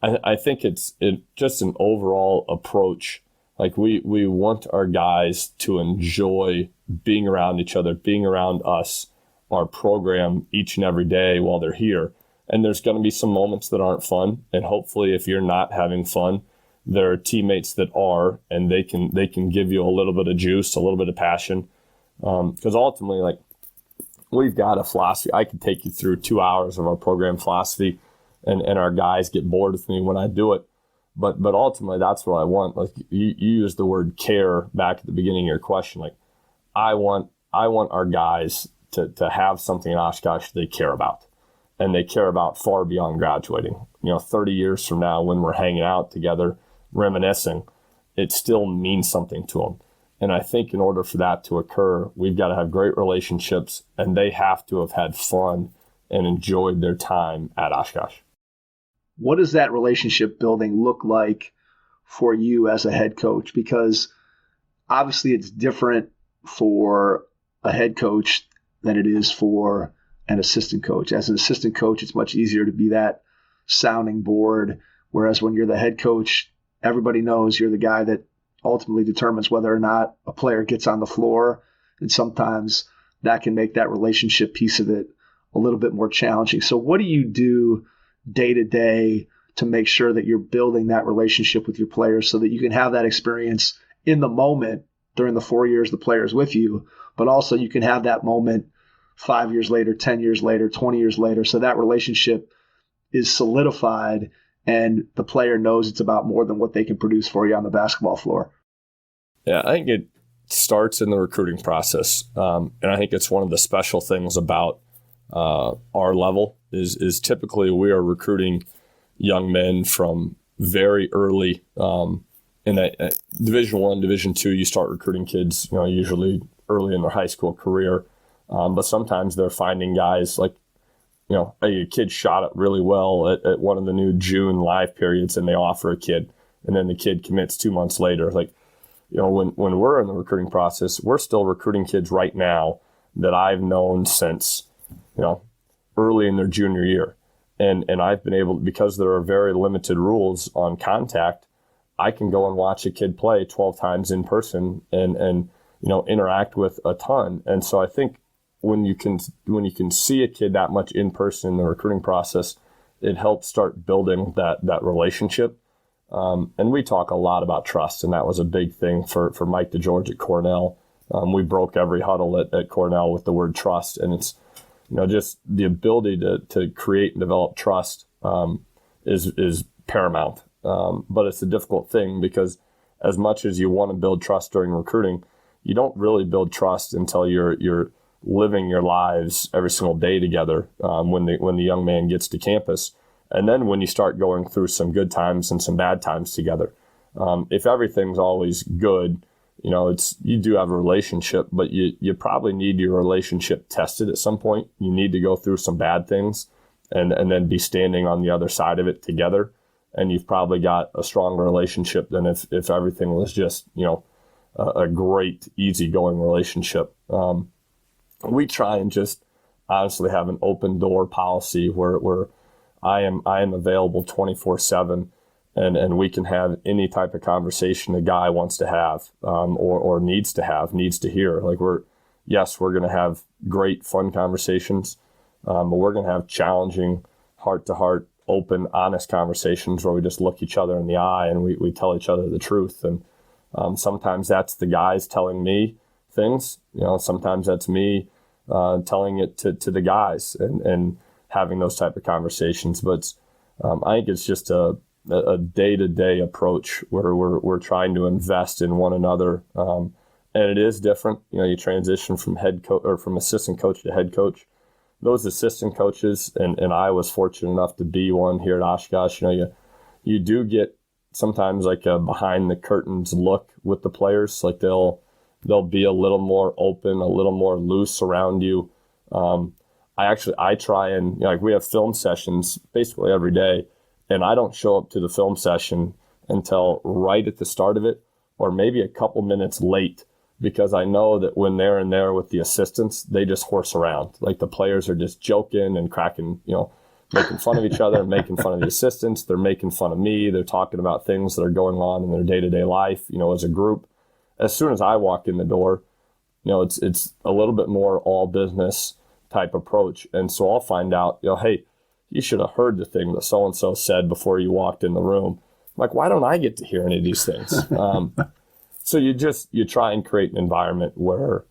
I think it's just an overall approach. Like we want our guys to enjoy being around each other, being around us, our program each and every day while they're here. And there's going to be some moments that aren't fun. And hopefully if you're not having fun, there are teammates that are, and they can give you a little bit of juice, a little bit of passion. Because ultimately, like, we've got a philosophy. I could take you through 2 hours of our program philosophy, and our guys get bored with me when I do it. But ultimately, that's what I want. Like you used the word care back at the beginning of your question. Like I want our guys to have something in Oshkosh they care about, and they care about far beyond graduating. 30 years from now, when we're hanging out together, reminiscing, it still means something to them. And I think in order for that to occur, we've got to have great relationships, and they have to have had fun and enjoyed their time at Oshkosh. What does that relationship building look like for you as a head coach? Because obviously it's different for a head coach than it is for an assistant coach. As an assistant coach, it's much easier to be that sounding board, whereas when you're the head coach, everybody knows you're the guy that ultimately determines whether or not a player gets on the floor, and sometimes that can make that relationship piece of it a little bit more challenging. So what do you do day to day to make sure that you're building that relationship with your players so that you can have that experience in the moment during the 4 years the player's with you, but also you can have that moment 5 years later, 10 years later, 20 years later, so that relationship is solidified and the player knows it's about more than what they can produce for you on the basketball floor? Yeah, I think it starts in the recruiting process. And I think it's one of the special things about our level is typically we are recruiting young men from very early in a Division I, Division II. You start recruiting kids, usually early in their high school career, but sometimes they're finding guys like, a kid shot it really well at one of the new June live periods, and they offer a kid, and then the kid commits 2 months later. Like, when we're in the recruiting process, we're still recruiting kids right now that I've known since, early in their junior year. And I've been able, because there are very limited rules on contact, I can go and watch a kid play 12 times in person and interact with a ton. And so I think when you can see a kid that much in person in the recruiting process, it helps start building that relationship. And we talk a lot about trust, and that was a big thing for Mike DeGeorge at Cornell. We broke every huddle at Cornell with the word trust, and it's just the ability to create and develop trust is paramount. But it's a difficult thing because as much as you want to build trust during recruiting, you don't really build trust until you're living your lives every single day together when the young man gets to campus. And then when you start going through some good times and some bad times together. If everything's always good, you do have a relationship, but you probably need your relationship tested at some point. You need to go through some bad things and then be standing on the other side of it together. And you've probably got a stronger relationship than if everything was just, a great, easygoing relationship. We try and just honestly have an open door policy where I am available 24/7. And we can have any type of conversation a guy wants to have or needs to hear. Like we're going to have great, fun conversations, but we're going to have challenging, heart-to-heart, open, honest conversations where we just look each other in the eye and we tell each other the truth. And sometimes that's the guys telling me things. Sometimes that's me telling it to the guys and having those type of conversations. But I think it's just a day-to-day approach where we're trying to invest in one another. And it is different. You transition from head coach or from assistant coach to head coach. Those assistant coaches, and I was fortunate enough to be one here at Oshkosh, you do get sometimes like a behind the curtains look with the players. Like they'll they'll be a little more open, a little more loose around you. I try and, like, we have film sessions basically every day, and I don't show up to the film session until right at the start of it, or maybe a couple minutes late, because I know that when they're in there with the assistants, they just horse around. Like, the players are just joking and cracking, making fun of each other, making fun of the assistants. They're making fun of me. They're talking about things that are going on in their day-to-day life, as a group. As soon as I walk in the door, it's a little bit more all business type approach. And so I'll find out, hey, you should have heard the thing that so-and-so said before you walked in the room. I'm like, why don't I get to hear any of these things? So you try and create an environment where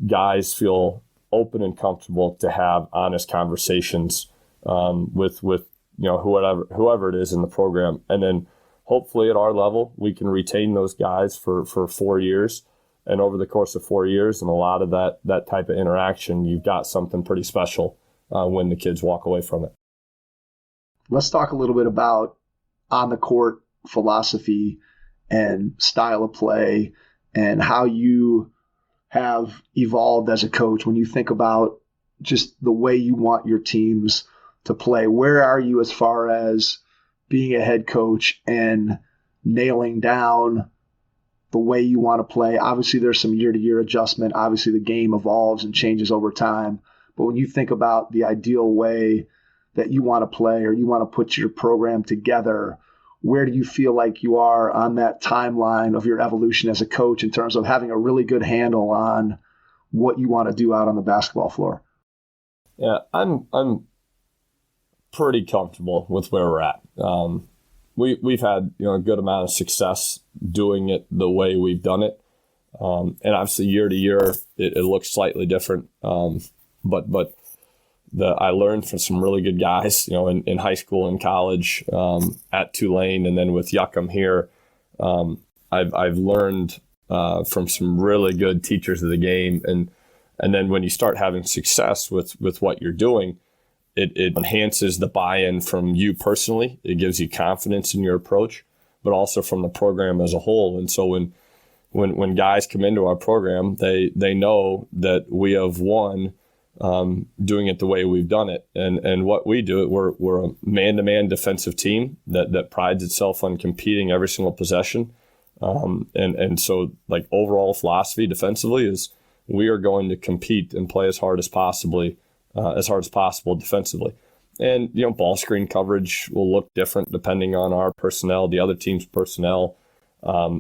guys feel open and comfortable to have honest conversations with whoever it is in the program. And then hopefully at our level, we can retain those guys for 4 years. And over the course of 4 years and a lot of that type of interaction, you've got something pretty special when the kids walk away from it. Let's talk a little bit about on the court philosophy and style of play and how you have evolved as a coach when you think about just the way you want your teams to play. Where are you as far as being a head coach and nailing down the way you want to play? Obviously, there's some year-to-year adjustment. Obviously, the game evolves and changes over time. But when you think about the ideal way that you want to play or you want to put your program together, where do you feel like you are on that timeline of your evolution as a coach in terms of having a really good handle on what you want to do out on the basketball floor? Yeah, I'm pretty comfortable with where we're at. We've had a good amount of success doing it the way we've done it, and obviously year to year it looks slightly different. But I learned from some really good guys, in high school and college, at Tulane, and then with Yuckham here. I've learned from some really good teachers of the game, and then when you start having success with what you're doing, it enhances the buy-in from you personally. It gives you confidence in your approach, but also from the program as a whole. And so when guys come into our program, they know that we have won doing it the way we've done it. And what we do, we're a man-to-man defensive team that prides itself on competing every single possession. And so, like, overall philosophy defensively is we are going to compete and play as hard as possible defensively. And, ball screen coverage will look different depending on our personnel, the other team's personnel.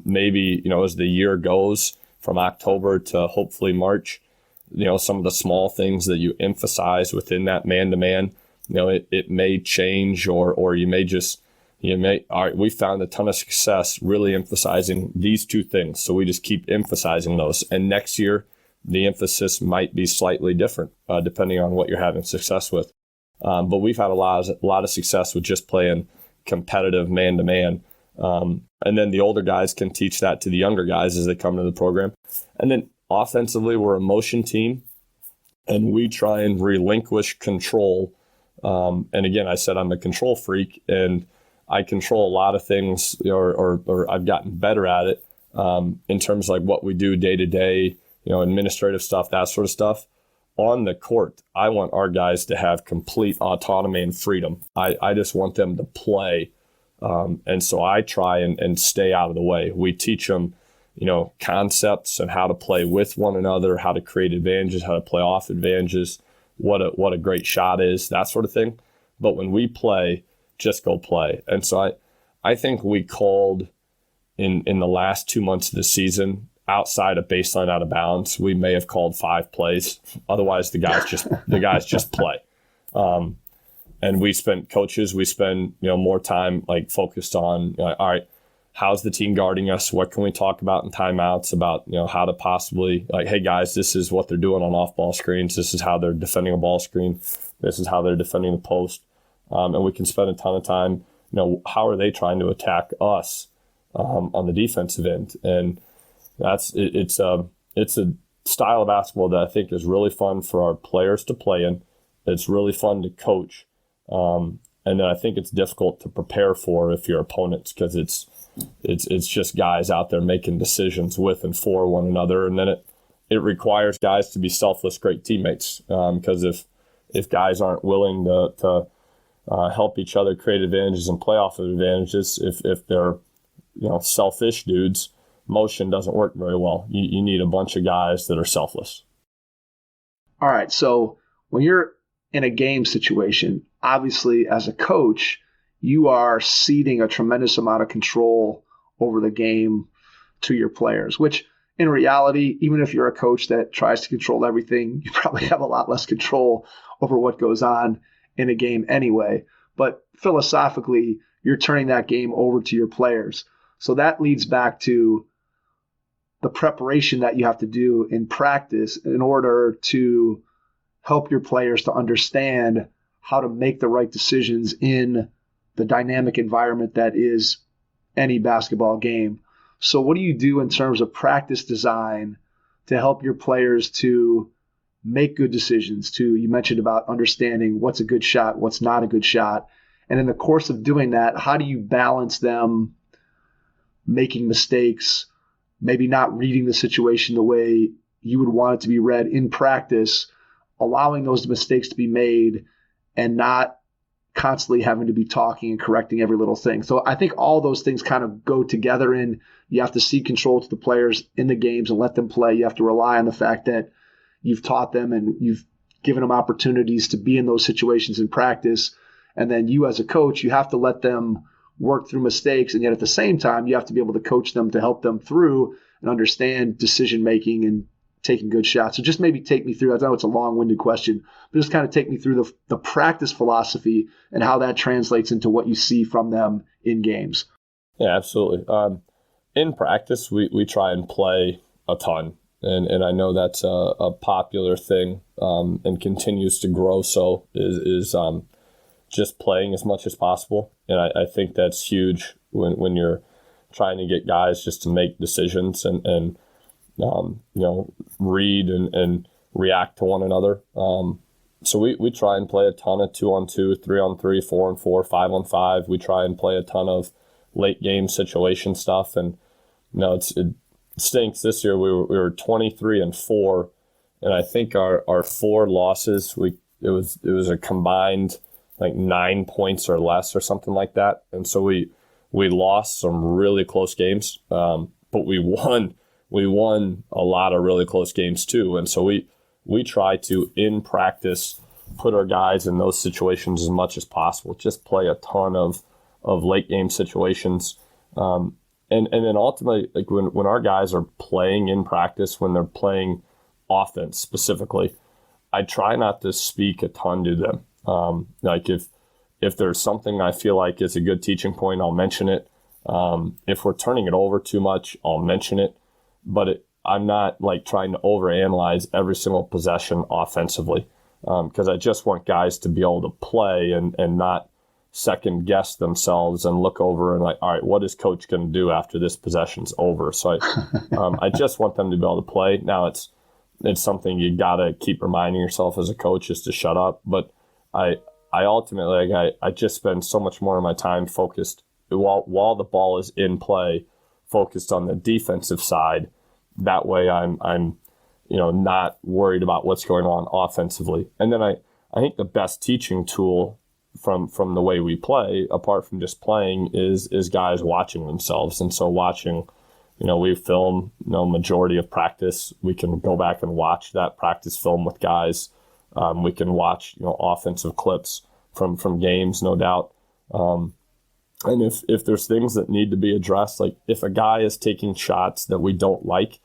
Maybe, as the year goes from October to hopefully March, some of the small things that you emphasize within that man-to-man, it may change, or you may all right, we found a ton of success really emphasizing these two things. So we just keep emphasizing those. And next year, the emphasis might be slightly different depending on what you're having success with. But we've had a lot of success with just playing competitive man-to-man. And then the older guys can teach that to the younger guys as they come to the program. And then offensively, we're a motion team, and we try and relinquish control. And again, I said I'm a control freak, and I control a lot of things, or I've gotten better at it in terms of like what we do day to day, administrative stuff, that sort of stuff. On the court, I want our guys to have complete autonomy and freedom. I just want them to play. And so I try and stay out of the way. We teach them, concepts and how to play with one another, how to create advantages, how to play off advantages, what a great shot is, that sort of thing. But when we play, just go play. And so I think we called in the last 2 months of the season, outside of baseline out of bounds, we may have called 5 plays. Otherwise, the guys just play. And we spend more time like focused on, all right, how's the team guarding us? What can we talk about in timeouts about, how to possibly, like, hey guys, this is what they're doing on off ball screens. This is how they're defending a ball screen. This is how they're defending the post. And we can spend a ton of time, how are they trying to attack us on the defensive end? And it's a style of basketball that I think is really fun for our players to play in. It's really fun to coach. And then I think it's difficult to prepare for if you're opponents, because it's just guys out there making decisions with and for one another. And then it requires guys to be selfless, great teammates. Because if guys aren't willing to help each other create advantages and play off of advantages, if they're selfish dudes, motion doesn't work very well. You need a bunch of guys that are selfless. All right, so when you're in a game situation, obviously as a coach, you are ceding a tremendous amount of control over the game to your players, which in reality, even if you're a coach that tries to control everything, you probably have a lot less control over what goes on in a game anyway. But philosophically, you're turning that game over to your players. So that leads back to the preparation that you have to do in practice in order to help your players to understand how to make the right decisions in the dynamic environment that is any basketball game. So what do you do in terms of practice design to help your players to make good decisions? You mentioned about understanding what's a good shot, what's not a good shot. And in the course of doing that, how do you balance them making mistakes, maybe not reading the situation the way you would want it to be read in practice, allowing those mistakes to be made and not constantly having to be talking and correcting every little thing. So I think all those things kind of go together, and you have to cede control to the players in the games and let them play. You have to rely on the fact that you've taught them and you've given them opportunities to be in those situations in practice. And then you as a coach, you have to let them work through mistakes. And yet at the same time, you have to be able to coach them to help them through and understand decision-making and taking good shots. So just maybe take me through, I know it's a long-winded question, but just kind of take me through the practice philosophy and how that translates into what you see from them in games. Yeah, absolutely. In practice, we try and play a ton. And I know that's a popular thing and continues to grow. So is just playing as much as possible. And I think that's huge when you're trying to get guys just to make decisions and read and react to one another. So we try and play a ton of 2-on-2, 3-on-3, 4-on-4, 5-on-5. We try and play a ton of late game situation stuff. And it stinks. This year we were 23-4, and I think our 4 losses it was a combined like 9 points or less or something like that. And so we lost some really close games, but we won a lot of really close games too. And so we try to, in practice, put our guys in those situations as much as possible. Just play a ton of late game situations. And then ultimately, like when our guys are playing in practice, when they're playing offense specifically, I try not to speak a ton to them. Like if there's something I feel like is a good teaching point, I'll mention it. If we're turning it over too much, I'll mention it. But I'm not like trying to overanalyze every single possession offensively, because I just want guys to be able to play and not second guess themselves and look over and like, all right, what is coach going to do after this possession's over? So I just want them to be able to play. Now it's something you got to keep reminding yourself as a coach is to shut up. But I ultimately, I just spend so much more of my time focused while the ball is in play, focused on the defensive side. That way I'm not worried about what's going on offensively. And then I think the best teaching tool from the way we play, apart from just playing, is guys watching themselves. And so watching, we film majority of practice. We can go back and watch that practice film with guys. We can watch offensive clips from games, no doubt. And if there's things that need to be addressed, like if a guy is taking shots that we don't like,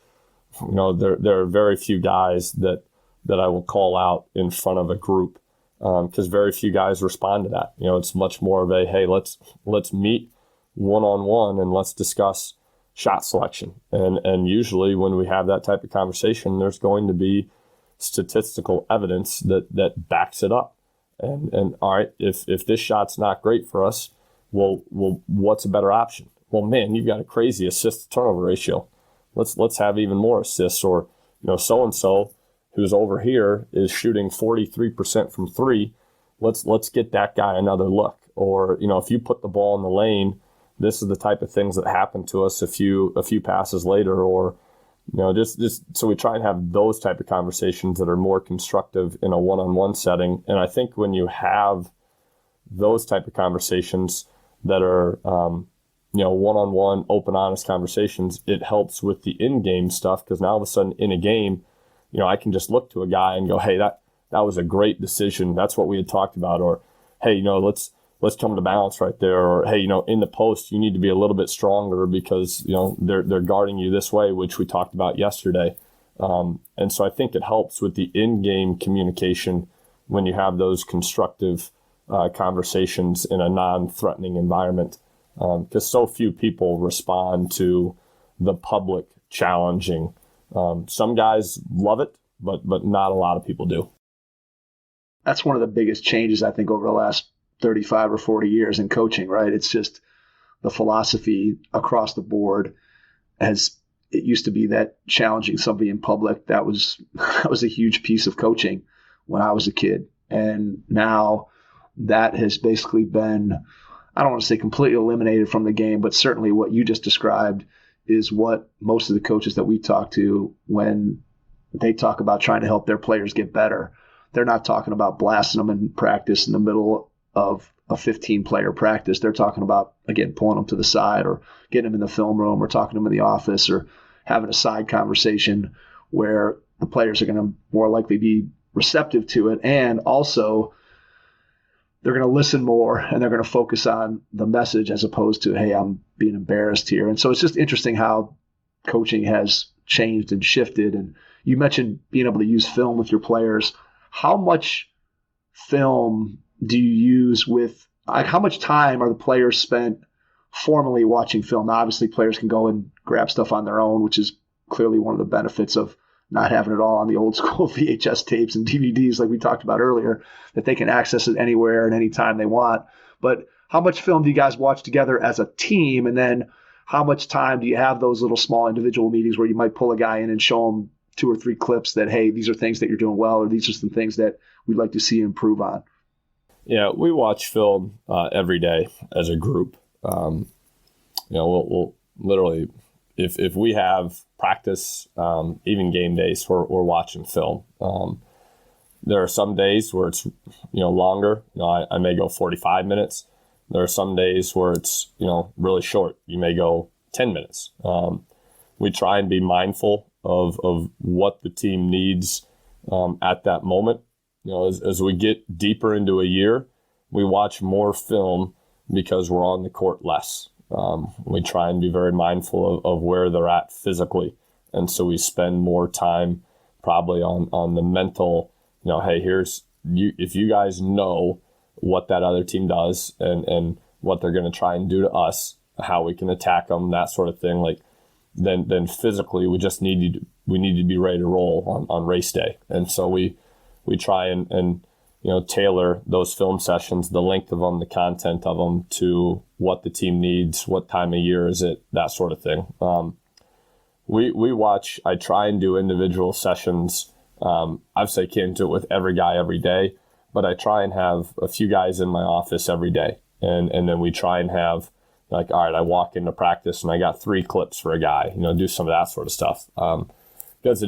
there are very few guys that I will call out in front of a group, because very few guys respond to that. It's much more of a, hey, let's meet one-on-one and let's discuss shot selection. And usually when we have that type of conversation, there's going to be statistical evidence that backs it up. And all right, if this shot's not great for us, well, what's a better option? Well, man, you've got a crazy assist to turnover ratio. Let's have even more assists. Or so-and-so who's over here is shooting 43% from three. Let's get that guy another look. Or if you put the ball in the lane this is the type of things that happen to us a few passes later, or just so we try and have those type of conversations that are more constructive in a one-on-one setting. And I think when you have those type of conversations that are one-on-one, open, honest conversations, it helps with the in-game stuff, because now all of a sudden in a game, I can just look to a guy and go, hey, that was a great decision. That's what we had talked about. Or, hey, let's come to balance right there. Or, hey, in the post, you need to be a little bit stronger because, they're guarding you this way, which we talked about yesterday. And so I think it helps with the in-game communication when you have those constructive conversations in a non-threatening environment, because so few people respond to the public challenging. Some guys love it, but not a lot of people do. That's one of the biggest changes, I think, over the last 35 or 40 years in coaching, right? It's just the philosophy across the board. It used to be that challenging somebody in public, that was a huge piece of coaching when I was a kid. And now that has basically been, I don't want to say completely eliminated from the game, but certainly what you just described is what most of the coaches that we talk to, when they talk about trying to help their players get better, they're not talking about blasting them in practice in the middle of a 15-player practice. They're talking about, again, pulling them to the side or getting them in the film room or talking to them in the office or having a side conversation where the players are going to more likely be receptive to it. And also they're going to listen more and they're going to focus on the message as opposed to, hey, I'm being embarrassed here. And so it's just interesting how coaching has changed and shifted. And you mentioned being able to use film with your players. How much film do you use with, how much time are the players spent formally watching film? Now, obviously, players can go and grab stuff on their own, which is clearly one of the benefits of not having it all on the old school VHS tapes and DVDs like we talked about earlier, that they can access it anywhere and anytime they want. But how much film do you guys watch together as a team? And then how much time do you have those little small individual meetings where you might pull a guy in and show him 2 or 3 clips that, hey, these are things that you're doing well, or these are some things that we'd like to see you improve on? Yeah, we watch film every day as a group. We'll literally, if we have practice, even game days, we're watching film. There are some days where it's longer. I may go 45 minutes. There are some days where it's really short. You may go 10 minutes. We try and be mindful of what the team needs at that moment. As we get deeper into a year, we watch more film because we're on the court less. We try and be very mindful of where they're at physically. And so we spend more time probably on the mental, hey, if you guys know what that other team does and what they're going to try and do to us, how we can attack them, that sort of thing, then physically we just need to be ready to roll on race day. And so we try and tailor those film sessions, the length of them, the content of them, to what the team needs, what time of year is it, that sort of thing. We watch, I try and do individual sessions. Obviously I can't do it with every guy every day, but I try and have a few guys in my office every day. And then we try and have, all right, I walk into practice and I got 3 clips for a guy, do some of that sort of stuff. Because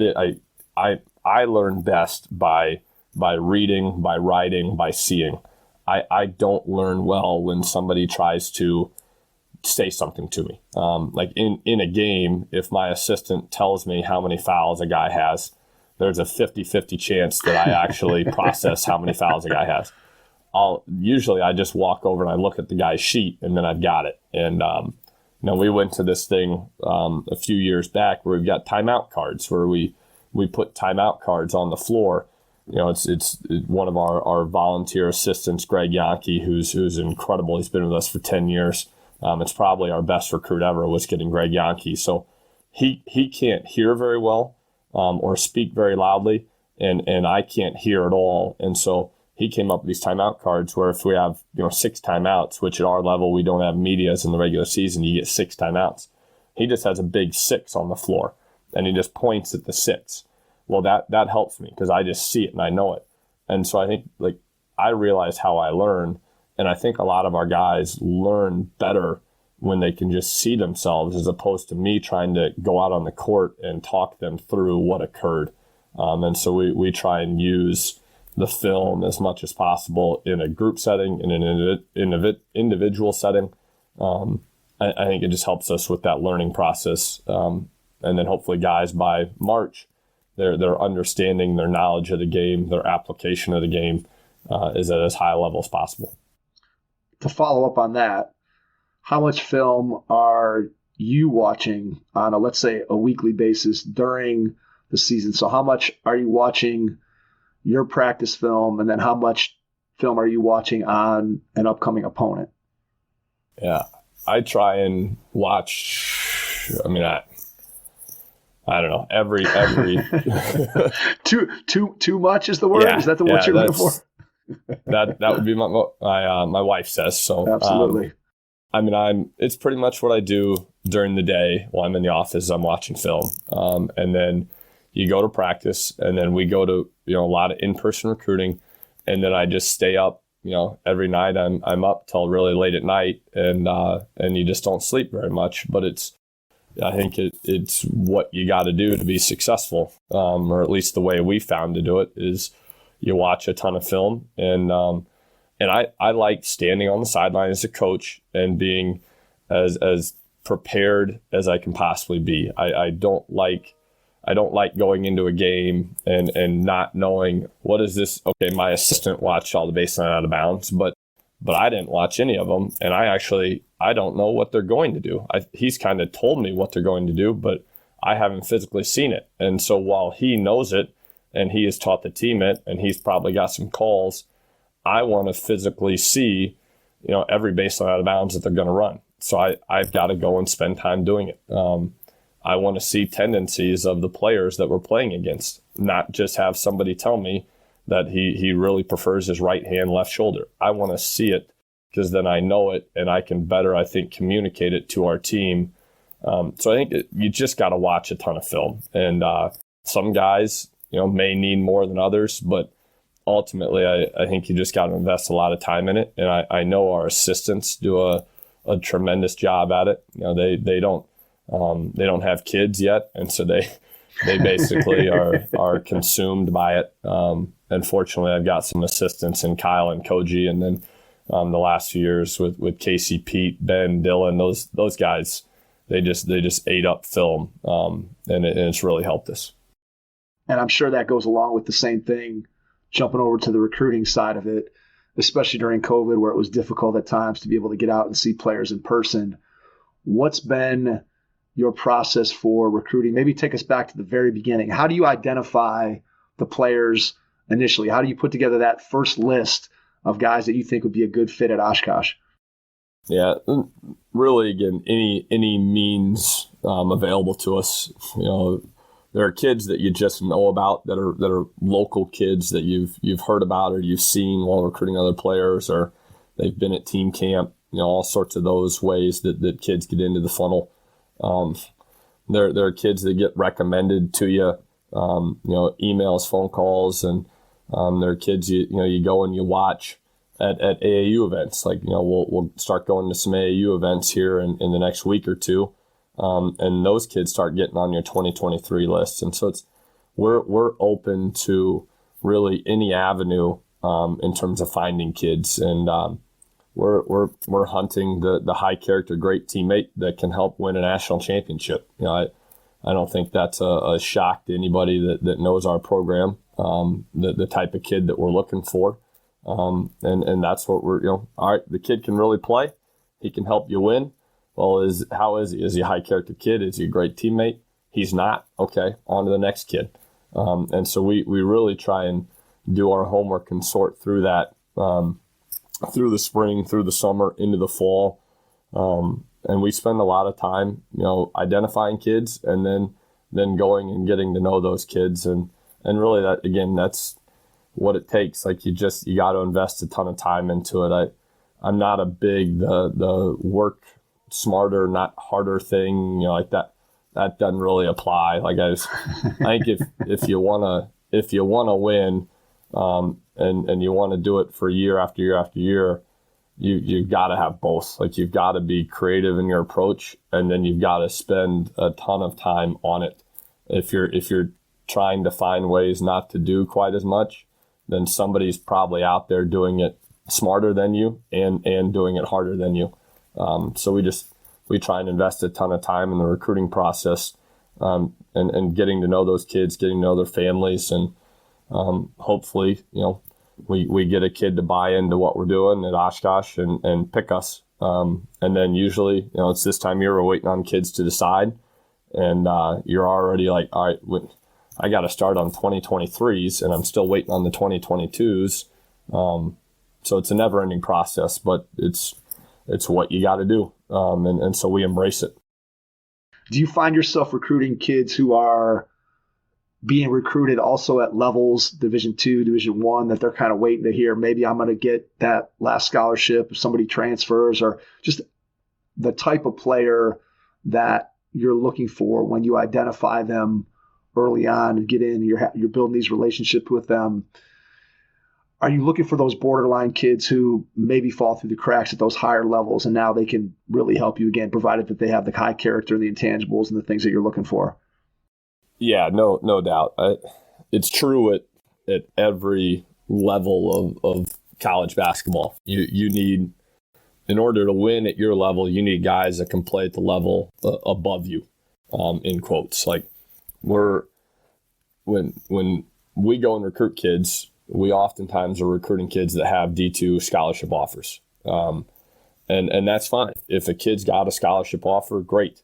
I learn best by reading, by writing, by seeing. I don't learn well when somebody tries to say something to me. In a game, if my assistant tells me how many fouls a guy has, there's a 50-50 chance that I actually process how many fouls a guy has. Usually I just walk over and I look at the guy's sheet and then I've got it. And we went to this thing a few years back where we've got timeout cards, where we put timeout cards on the floor. It's one of our volunteer assistants, Greg Yankee, who's incredible. He's been with us for 10 years. It's probably our best recruit ever, was getting Greg Yankee. So he can't hear very well or speak very loudly, and I can't hear at all. And so he came up with these timeout cards where if we have 6 timeouts, which at our level we don't have medias in the regular season, you get 6 timeouts. He just has a big 6 on the floor, and he just points at the 6. Well, that helps me because I just see it and I know it. And so I think I realize how I learn, and I think a lot of our guys learn better when they can just see themselves, as opposed to me trying to go out on the court and talk them through what occurred. And so we try and use the film as much as possible in a group setting, in an individual setting. I think it just helps us with that learning process. And then hopefully guys by March, their understanding, their knowledge of the game, their application of the game is at as high a level as possible. To follow up on that, how much film are you watching on let's say a weekly basis during the season? So how much are you watching your practice film, and then how much film are you watching on an upcoming opponent? Yeah, I try and watch, I don't know, every too much is the word? Yeah, is that the word you're looking for? that would be my wife says so. Absolutely. It's pretty much what I do during the day while I'm in the office. I'm watching film, and then you go to practice, and then we go to a lot of in-person recruiting, and then I just stay up. Every night I'm up till really late at night, and you just don't sleep very much. But I think it's what you got to do to be successful, or at least the way we found to do it is you watch a ton of film, and I like standing on the sideline as a coach and being as prepared as I can possibly be. I don't like going into a game and not knowing what is this. Okay, my assistant watched all the baseline out of bounds, but I didn't watch any of them, and I don't know what they're going to do. He's kind of told me what they're going to do, but I haven't physically seen it. And so while he knows it and he has taught the team it, and he's probably got some calls, I want to physically see, every baseline out of bounds that they're going to run. So I've got to go and spend time doing it. I want to see tendencies of the players that we're playing against, not just have somebody tell me that he really prefers his right hand, left shoulder. I want to see it, because then I know it and I can better, I think, communicate it to our team. So I think you just got to watch a ton of film. And some guys, may need more than others, but ultimately I think you just got to invest a lot of time in it. And I know our assistants do a tremendous job at it. They don't have kids yet, and so they basically are consumed by it. And fortunately, I've got some assistants in Kyle and Koji, and then the last few years with Casey, Pete, Ben, Dylan, those guys, they just ate up film, and it's really helped us. And I'm sure that goes along with the same thing, jumping over to the recruiting side of it, especially during COVID, where it was difficult at times to be able to get out and see players in person. What's been your process for recruiting? Maybe take us back to the very beginning. How do you identify the players initially? How do you put together that first list of guys that you think would be a good fit at Oshkosh? Yeah, really, again, any means available to us. There are kids that you just know about that are local kids that you've heard about or you've seen while recruiting other players, or they've been at team camp. All sorts of those ways that kids get into the funnel. There are kids that get recommended to you, emails, phone calls, and there are kids you go and you watch at AAU events. Like we'll start going to some AAU events here in the next week or two, and those kids start getting on your 2023 list. And so we're open to really any avenue in terms of finding kids, and we're hunting the high character, great teammate that can help win a national championship. I don't think that's a shock to anybody that knows our program, the type of kid that we're looking for. And that's what we're, all right, the kid can really play. He can help you win. Well, how is he? Is he a high character kid? Is he a great teammate? He's not. Okay, on to the next kid. And so we really try and do our homework and sort through that, through the spring, through the summer, into the fall. And we spend a lot of time, identifying kids and then going and getting to know those kids. And really that's what it takes. Like you got to invest a ton of time into it. I'm not a big, the work smarter, not harder thing, like that doesn't really apply. Like I think if you want to win, and you want to do it for year after year after year, you've got to have both. Like, you've got to be creative in your approach, and then you've got to spend a ton of time on it. If you're trying to find ways not to do quite as much, then somebody's probably out there doing it smarter than you and doing it harder than you. So we try and invest a ton of time in the recruiting process, and getting to know those kids, getting to know their families, and hopefully, we get a kid to buy into what we're doing at Oshkosh and pick us. And then usually, it's this time of year, we're waiting on kids to decide, and you're already like, all right, I got to start on 2023s, and I'm still waiting on the 2022s. So it's a never-ending process, but it's what you got to do, and so we embrace it. Do you find yourself recruiting kids who are being recruited also at levels, Division II, Division I, that they're kind of waiting to hear, maybe I'm going to get that last scholarship if somebody transfers, or just the type of player that you're looking for when you identify them early on and get in, you're building these relationships with them? Are you looking for those borderline kids who maybe fall through the cracks at those higher levels, and now they can really help you again, provided that they have the high character, the intangibles, and the things that you're looking for? Yeah, no doubt. It's true at every level of college basketball. You need, in order to win at your level, you need guys that can play at the level above you, in quotes. Like, when we go and recruit kids, we oftentimes are recruiting kids that have D2 scholarship offers. And that's fine. If a kid's got a scholarship offer, great.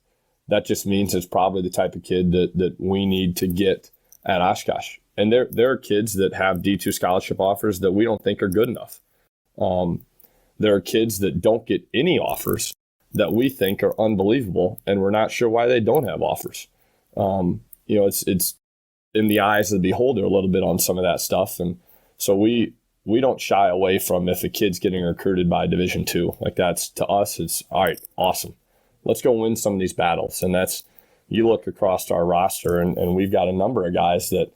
That just means it's probably the type of kid that we need to get at Oshkosh. And there are kids that have D2 scholarship offers that we don't think are good enough. There are kids that don't get any offers that we think are unbelievable, and we're not sure why they don't have offers. It's in the eyes of the beholder a little bit on some of that stuff. And so we don't shy away from if a kid's getting recruited by Division II. Like, that's, to us, it's all right, awesome. Let's go win some of these battles. And that's, you look across our roster, and we've got a number of guys that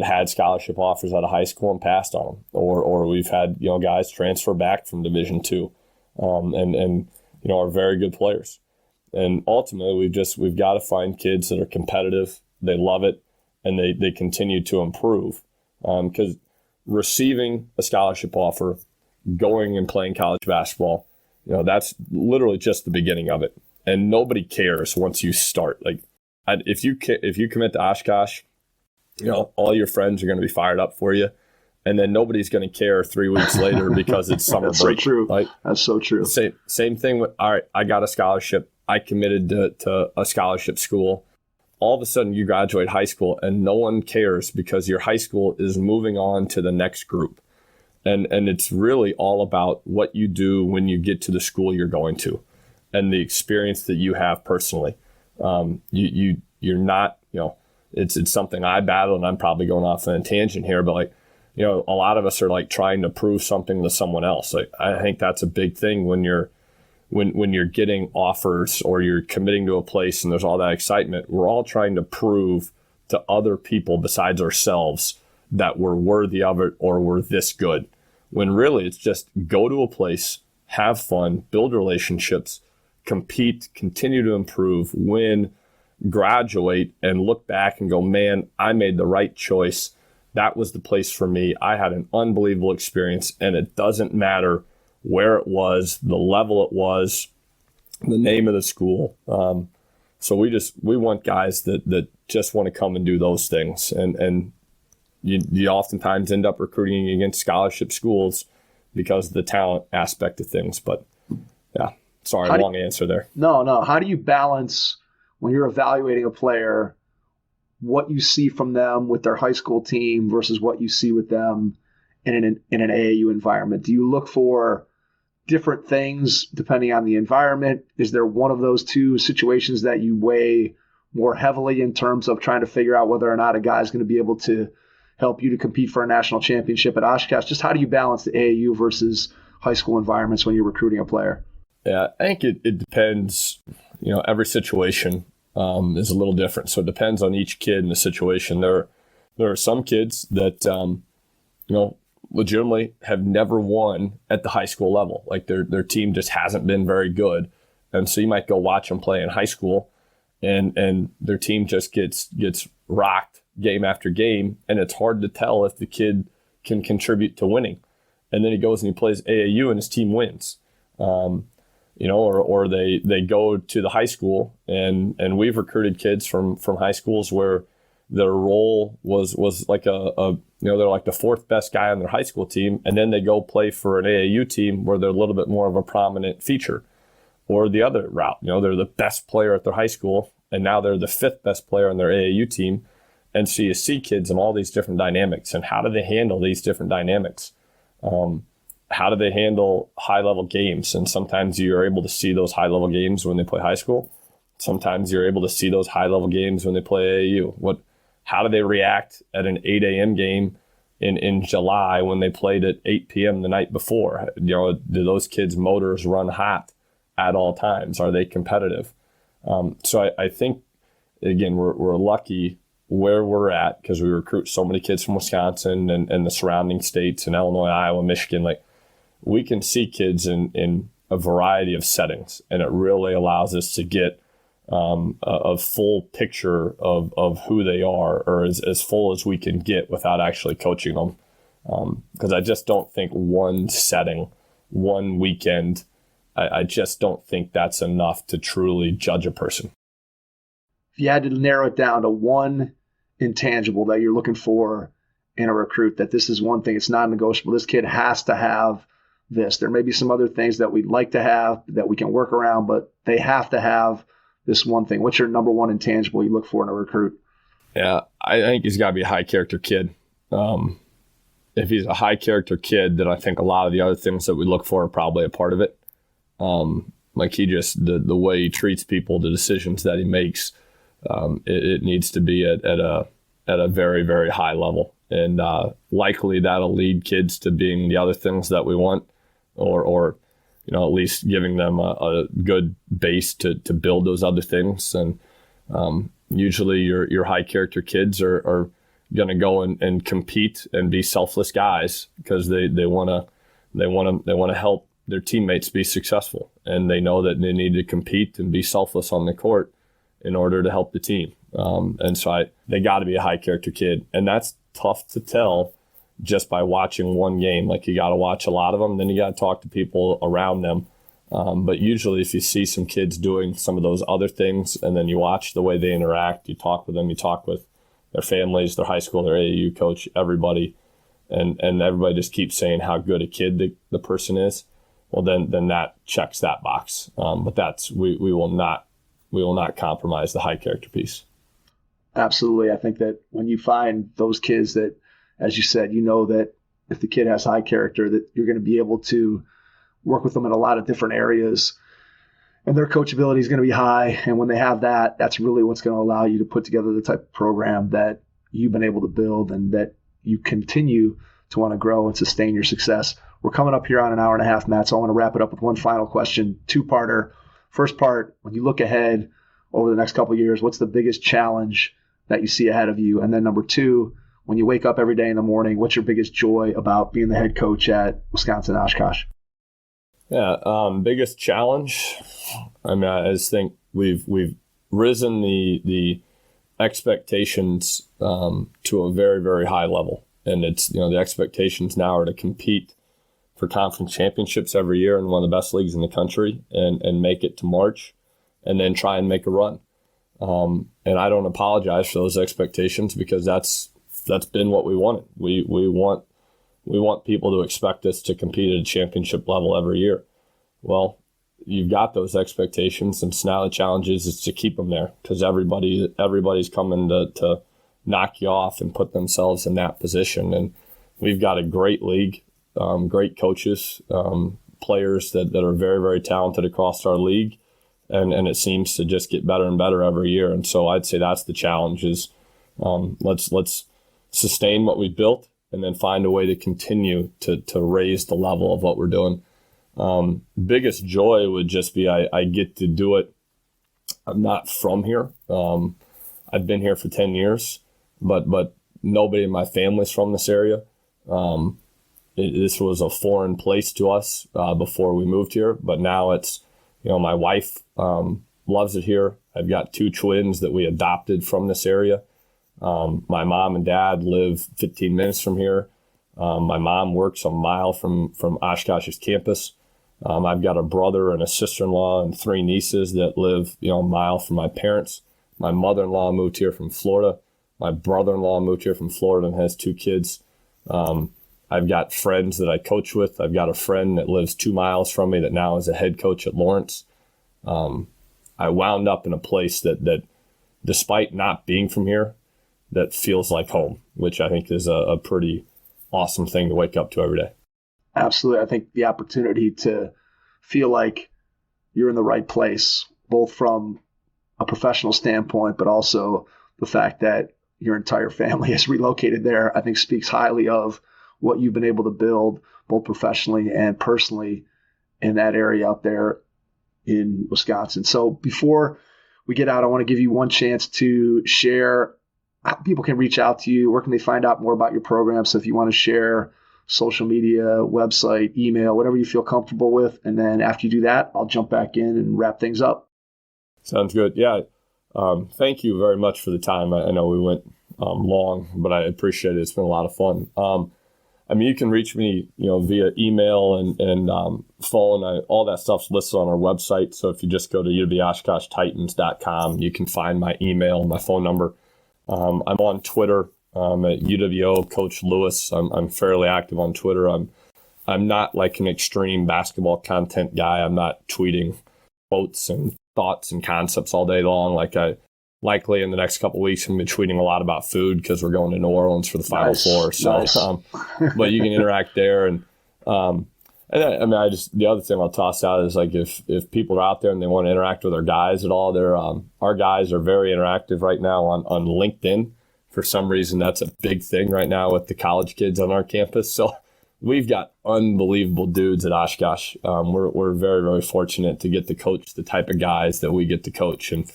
had scholarship offers out of high school and passed on them, or we've had guys transfer back from Division II, and are very good players. And ultimately, we've got to find kids that are competitive, they love it, and they continue to improve. Because receiving a scholarship offer, going and playing college basketball, that's literally just the beginning of it. And nobody cares once you start. Like, if you commit to Oshkosh, all your friends are going to be fired up for you, and then nobody's going to care 3 weeks later because it's summer That's break. So true. Right? That's so true. Same thing with, all right, I got a scholarship. I committed to a scholarship school. All of a sudden, you graduate high school, and no one cares because your high school is moving on to the next group. And it's really all about what you do when you get to the school you're going to, and the experience that you have personally. You're not, it's something I battle, and I'm probably going off on a tangent here, but a lot of us are like trying to prove something to someone else. Like, I think that's a big thing when you're getting offers or you're committing to a place and there's all that excitement. We're all trying to prove to other people besides ourselves that we're worthy of it or we're this good. When really it's just go to a place, have fun, build relationships, compete, continue to improve, win, graduate, and look back and go, man, I made the right choice. That was the place for me. I had an unbelievable experience, and it doesn't matter where it was, the level it was, the name of the school. So we want guys that just want to come and do those things. And you oftentimes end up recruiting against scholarship schools because of the talent aspect of things. But yeah, sorry, long answer there. No. How do you balance when you're evaluating a player, what you see from them with their high school team versus what you see with them in an AAU environment? Do you look for different things depending on the environment? Is there one of those two situations that you weigh more heavily in terms of trying to figure out whether or not a guy is going to be able to help you to compete for a national championship at Oshkosh? Just how do you balance the AAU versus high school environments when you're recruiting a player? Yeah, I think it depends. Every situation is a little different. So it depends on each kid and the situation. There are some kids that, legitimately have never won at the high school level. Like their team just hasn't been very good. And so you might go watch them play in high school and their team just gets rocked game after game. And it's hard to tell if the kid can contribute to winning. And then he goes and he plays AAU and his team wins. Or they go to the high school and we've recruited kids from high schools where their role was like they're like the fourth best guy on their high school team, and then they go play for an AAU team where they're a little bit more of a prominent feature. Or the other route, they're the best player at their high school, and now they're the fifth best player on their AAU team. And so you see kids in all these different dynamics, and how do they handle these different dynamics? How do they handle high-level games? And sometimes you're able to see those high-level games when they play high school. Sometimes you're able to see those high-level games when they play AAU. How do they react at an 8 a.m. game in July when they played at 8 p.m. the night before? Do those kids' motors run hot at all times? Are they competitive? So I think, again, we're lucky where we're at because we recruit so many kids from Wisconsin and the surrounding states and Illinois, Iowa, Michigan. Like, we can see kids in a variety of settings, and it really allows us to get a full picture of who they are, or as full as we can get without actually coaching them. Because I just don't think one setting, one weekend, I just don't think that's enough to truly judge a person. If you had to narrow it down to one intangible that you're looking for in a recruit, that this is one thing, it's non-negotiable, this kid has to have this. There may be some other things that we'd like to have that we can work around, but they have to have this one thing. What's your number one intangible you look for in a recruit? Yeah, I think he's got to be a high character kid. If he's a high character kid, then I think a lot of the other things that we look for are probably a part of it. Like he just, the way he treats people, the decisions that he makes, it needs to be at a very, very high level. And likely that'll lead kids to being the other things that we want, or at least giving them a good base to build those other things. And usually your high character kids are going to go and compete and be selfless guys because they want to help their teammates be successful, and they know that they need to compete and be selfless on the court in order to help the team. And so they got to be a high character kid, and that's tough to tell just by watching one game. Like, you got to watch a lot of them, then you got to talk to people around them. But usually if you see some kids doing some of those other things and then you watch the way they interact, you talk with them, you talk with their families, their high school, their AAU coach, everybody, and everybody just keeps saying how good a kid the person is, well, then that checks that box. But we will not compromise the high character piece. Absolutely. I think that when you find those kids that, as you said, that if the kid has high character, that you're going to be able to work with them in a lot of different areas, and their coachability is going to be high. And when they have that, that's really what's going to allow you to put together the type of program that you've been able to build and that you continue to want to grow and sustain your success. We're coming up here on an hour and a half, Matt, so I want to wrap it up with one final question, two-parter. First part, when you look ahead over the next couple of years, what's the biggest challenge that you see ahead of you? And then number two, when you wake up every day in the morning, what's your biggest joy about being the head coach at Wisconsin-Oshkosh? Yeah, biggest challenge. I mean, I just think we've risen the expectations to a very, very high level, and it's the expectations now are to compete for conference championships every year in one of the best leagues in the country, and make it to March, and then try and make a run. And I don't apologize for those expectations because that's been what we wanted. We want people to expect us to compete at a championship level every year. Well, you've got those expectations, and so now the challenge is to keep them there, because everybody's coming to knock you off and put themselves in that position. And we've got a great league, great coaches, players that are very, very talented across our league, and it seems to just get better and better every year. And so I'd say that's the challenge is let's sustain what we've built, and then find a way to continue to raise the level of what we're doing. Biggest joy would just be I get to do it. I'm not from here. I've been here for 10 years, but nobody in my family's from this area. this was a foreign place to us before we moved here, but now it's, my wife loves it here. I've got 2 twins that we adopted from this area. My mom and dad live 15 minutes from here. My mom works a mile from Oshkosh's campus. I've got a brother and a sister-in-law and 3 nieces that live, a mile from my parents. My mother-in-law moved here from Florida. My brother-in-law moved here from Florida and has 2 kids. I've got friends that I coach with. I've got a friend that lives 2 miles from me that now is a head coach at Lawrence. I wound up in a place that despite not being from here, that feels like home, which I think is a pretty awesome thing to wake up to every day. Absolutely. I think the opportunity to feel like you're in the right place, both from a professional standpoint, but also the fact that your entire family has relocated there, I think speaks highly of what you've been able to build both professionally and personally in that area out there in Wisconsin. So before we get out, I want to give you one chance to share how people can reach out to you. Where can they find out more about your program? So if you want to share social media, website, email, whatever you feel comfortable with. And then after you do that, I'll jump back in and wrap things up. Sounds good. Yeah. Thank you very much for the time. I know we went long, but I appreciate it. It's been a lot of fun. You can reach me, via email and phone. All that stuff's listed on our website. So if you just go to UW-OshkoshTitans.com, you can find my email, my phone number. I'm on Twitter at UWO Coach Lewis. I'm fairly active on Twitter. I'm not like an extreme basketball content guy. I'm not tweeting quotes and thoughts and concepts all day long. Likely in the next couple of weeks, I'm going to be tweeting a lot about food because we're going to New Orleans for the Final Four. So, nice. But you can interact there. And the other thing I'll toss out is if people are out there and they want to interact with our guys at all, our guys are very interactive right now on LinkedIn. For some reason, that's a big thing right now with the college kids on our campus. So we've got unbelievable dudes at Oshkosh. We're very, very fortunate to get to coach the type of guys that we get to coach. And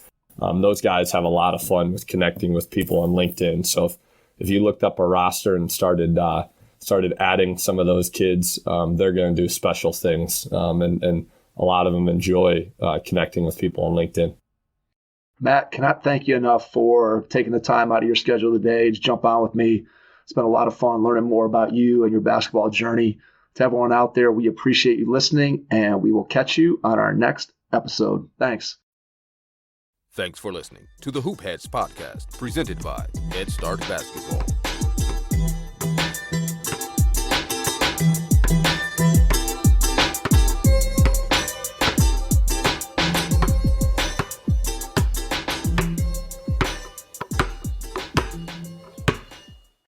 those guys have a lot of fun with connecting with people on LinkedIn. So if you looked up a roster and started adding some of those kids, they're going to do special things. And a lot of them enjoy connecting with people on LinkedIn. Matt, cannot thank you enough for taking the time out of your schedule today to jump on with me. It's been a lot of fun learning more about you and your basketball journey. To everyone out there, we appreciate you listening, and we will catch you on our next episode. Thanks. Thanks for listening to the Hoop Heads podcast, presented by Head Start Basketball.